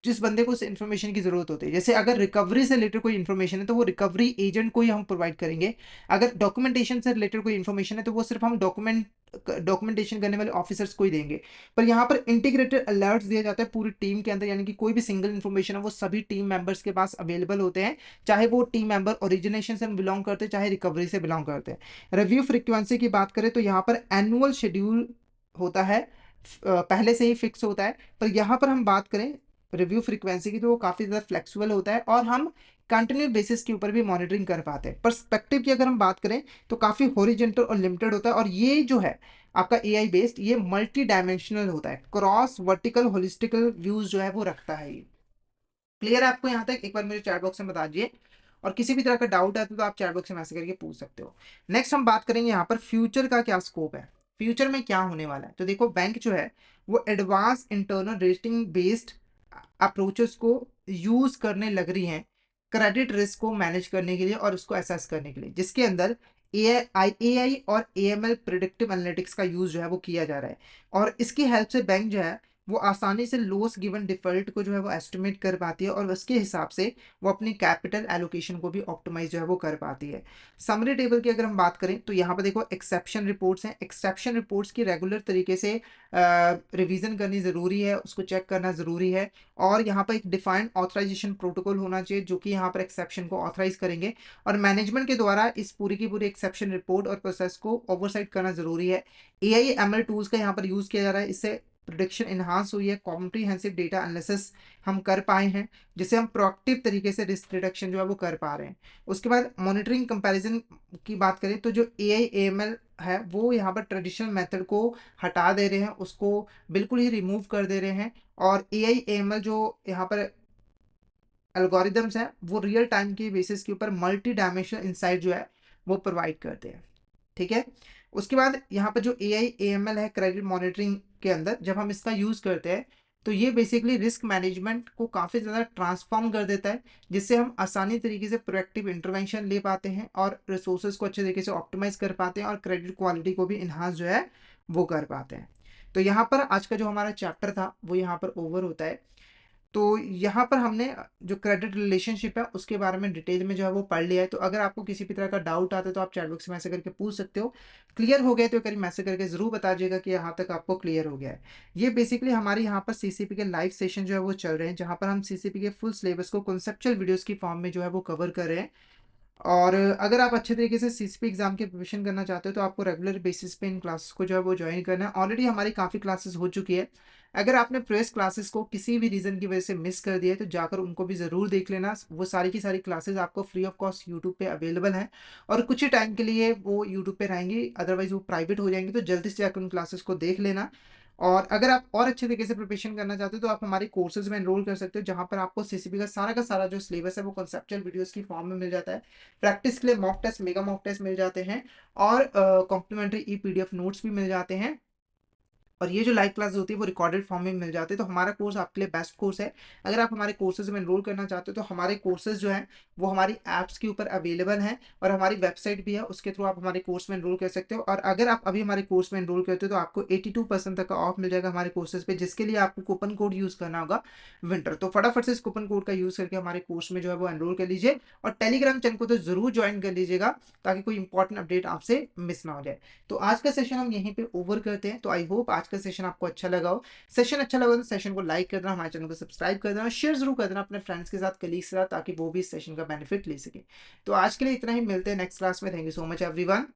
जिस बंदे को उस इन्फॉर्मेशन की ज़रूरत होती है। जैसे अगर रिकवरी से रिलेटेड कोई इन्फॉर्मेशन है तो वो रिकवरी एजेंट को ही हम प्रोवाइड करेंगे। अगर डॉक्यूमेंटेशन से रिलेटेड कोई इन्फॉर्मेशन है तो वो सिर्फ़ हम डॉक्यूमेंटेशन करने वाले ऑफिसर्स को ही देंगे। पर यहाँ पर इंटीग्रेटेड अलर्ट्स दिया जाता है पूरी टीम के अंदर, यानी कि कोई भी सिंगल इन्फॉर्मेशन है वो सभी टीम मेंबर्स के पास अवेलेबल होते हैं, चाहे वो टीम मेंबर ओरिजिनेशन से बिलोंग करते हैं, चाहे रिकवरी से बिलोंग करते हैं। रिव्यू फ्रीक्वेंसी की बात करें तो यहाँ पर एनुअल शेड्यूल होता है, पहले से ही फिक्स होता है। पर यहाँ पर हम बात करें रिव्यू फ्रीक्वेंसी की तो वो काफ़ी ज़्यादा फ्लेक्सिबल होता है और हम कंटिन्यू बेसिस के ऊपर भी मॉनिटरिंग कर पाते हैं। पर्सपेक्टिव की अगर हम बात करें तो काफ़ी हॉरिजॉन्टल और लिमिटेड होता है, और ये जो है आपका एआई बेस्ड, ये मल्टी डायमेंशनल होता है, क्रॉस वर्टिकल होलिस्टिकल व्यूज जो है वो रखता है। ये क्लियर है आपको यहाँ तक? एक बार मुझे चैट बॉक्स में बता दीजिए, और किसी भी तरह का डाउट है तो आप चैट बॉक्स में मैसेज करके पूछ सकते हो। नेक्स्ट हम बात करेंगे यहाँ पर फ्यूचर का क्या स्कोप है, फ्यूचर में क्या होने वाला है। तो देखो, बैंक जो है वो advance internal rating based approaches को यूज करने लग रही हैं क्रेडिट रिस्क को मैनेज करने के लिए और उसको असेस करने के लिए, जिसके अंदर एआई और एएमएल प्रिडिक्टिव एनालिटिक्स का यूज जो है वो किया जा रहा है। और इसकी हेल्प से बैंक जो है वो आसानी से लॉस गिवन डिफॉल्ट को जो है वो एस्टिमेट कर पाती है, और उसके हिसाब से वो अपनी कैपिटल एलोकेशन को भी ऑप्टिमाइज जो है वो कर पाती है। समरी टेबल की अगर हम बात करें तो यहाँ पर देखो एक्सेप्शन रिपोर्ट्स हैं, एक्सेप्शन रिपोर्ट्स की रेगुलर तरीके से रिवीजन करनी ज़रूरी है, उसको चेक करना ज़रूरी है। और यहाँ पर एक डिफाइंड ऑथराइजेशन प्रोटोकॉल होना चाहिए जो कि यहाँ पर एक्सेप्शन को ऑथराइज करेंगे, और मैनेजमेंट के द्वारा इस पूरी की पूरी एक्सेप्शन रिपोर्ट और प्रोसेस को ओवरसाइट करना ज़रूरी है। एआई एमएल टूल्स का यहाँ पर यूज़ किया जा रहा है, इससे प्रोडिक्शन इन्हांस हुई है, कॉम्प्रीहेंसिव डेटा एनालिसिस हम कर पाए हैं, जिससे हम प्रोएक्टिव तरीके से रिस्क रिडक्शन जो है वो कर पा रहे हैं। उसके बाद मॉनिटरिंग कंपैरिजन की बात करें तो जो एआई एएमएल है वो यहाँ पर ट्रेडिशनल मेथड को हटा दे रहे हैं, उसको बिल्कुल ही रिमूव कर दे रहे हैं, और एआई एएमएल जो यहाँ पर एल्गोरिदम्स हैं वो रियल टाइम के बेसिस के ऊपर मल्टी डायमेंशनल इंसाइट जो है वो प्रोवाइड करते हैं, ठीक है। उसके बाद यहाँ पर जो एआई एएमएल है क्रेडिट मॉनिटरिंग के अंदर, जब हम इसका यूज़ करते हैं तो ये बेसिकली रिस्क मैनेजमेंट को काफ़ी ज़्यादा ट्रांसफॉर्म कर देता है, जिससे हम आसानी तरीके से प्रोएक्टिव इंटरवेंशन ले पाते हैं और रिसोर्सेज को अच्छे तरीके से ऑप्टिमाइज कर पाते हैं और क्रेडिट क्वालिटी को भी इन्हांस जो है वो कर पाते हैं। तो यहाँ पर आज का जो हमारा चैप्टर था वो यहाँ पर ओवर होता है। तो यहाँ पर हमने जो क्रेडिट रिलेशनशिप है उसके बारे में डिटेल में जो है वो पढ़ लिया है। तो अगर आपको किसी भी तरह का डाउट आता है तो आप चैट बॉक्स में मैसेज करके पूछ सकते हो। क्लियर हो गया तो एक बार मैसेज करके ज़रूर बताइएगा कि यहाँ तक आपको क्लियर हो गया है। ये बेसिकली हमारे यहाँ पर सीसीपी के लाइव सेशन जो है वो चल रहे हैं, जहाँ पर हम सीसीपी के फुल सिलेबस को कॉन्सेप्चुअल वीडियोस की फॉर्म में जो है वो कवर कर रहे हैं। और अगर आप अच्छे तरीके से सीसीपी एग्जाम की प्रिपरेशन करना चाहते हो तो आपको रेगुलर बेसिस पे इन क्लासेस को जो है वो ज्वाइन करना है। ऑलरेडी हमारी काफ़ी क्लासेस हो चुकी है। अगर आपने प्रीवियस क्लासेस को किसी भी रीज़न की वजह से मिस कर दिया है तो जाकर उनको भी ज़रूर देख लेना। वो सारी की सारी क्लासेस आपको फ्री ऑफ कॉस्ट यूट्यूब पे अवेलेबल हैं, और कुछ ही टाइम के लिए वो यूट्यूब पे रहेंगी, अदरवाइज वो प्राइवेट हो जाएंगी। तो जल्दी से जाकर उन क्लासेस को देख लेना। और अगर आप और अच्छे तरीके से प्रिपरेशन करना चाहते हो तो आप हमारे कोर्सेज में एनरोल कर सकते हो, जहाँ पर आपको सीसीपी का सारा जो सिलेबस है वो कॉन्सेप्चुअल वीडियोस की फॉर्म में मिल जाता है। प्रैक्टिस के लिए mock test, mega mock test मिल जाते हैं, और कॉम्प्लीमेंट्री ई पीडीएफ नोट्स भी मिल जाते हैं। और ये जो लाइव क्लास होती है वो रिकॉर्डेड फॉर्म में मिल जाते हैं। तो हमारा कोर्स आपके लिए बेस्ट कोर्स है। अगर आप हमारे कोर्सेज में एनरोल करना चाहते हो तो हमारे कोर्सेज जो हैं वो हमारी ऐप्स के ऊपर अवेलेबल हैं, और हमारी वेबसाइट भी है, उसके थ्रू आप हमारे कोर्स में एनरोल कर सकते हो। और अगर आप अभी हमारे कोर्स में एनरोल करते हो तो आपको 82% तक का ऑफ मिल जाएगा हमारे कोर्सेज पे, जिसके लिए आपको कूपन कोड यूज़ करना होगा विंटर। तो फटाफट से इस कूपन कोड का यूज़ करके हमारे कोर्स में जो है वो एनरोल कर लीजिए, और टेलीग्राम चैनल को तो ज़रूर ज्वाइन कर लीजिएगा ताकि कोई इंपॉर्टेंट अपडेट आपसे मिस ना हो जाए। तो आज का सेशन हम यहीं पे ओवर करते हैं। तो आई होप आज का सेशन आपको अच्छा लगा हो। सेशन अच्छा लगा तो सेशन को लाइक कर देना, हमारे चैनल को सब्सक्राइब कर देना, शेयर जरूर कर देना अपने फ्रेंड्स के साथ, कलीग्स के साथ, ताकि वो भी इस सेशन का बेनिफिट ले सके। तो आज के लिए इतना ही, मिलते हैं नेक्स्ट क्लास में। Thank you so much everyone.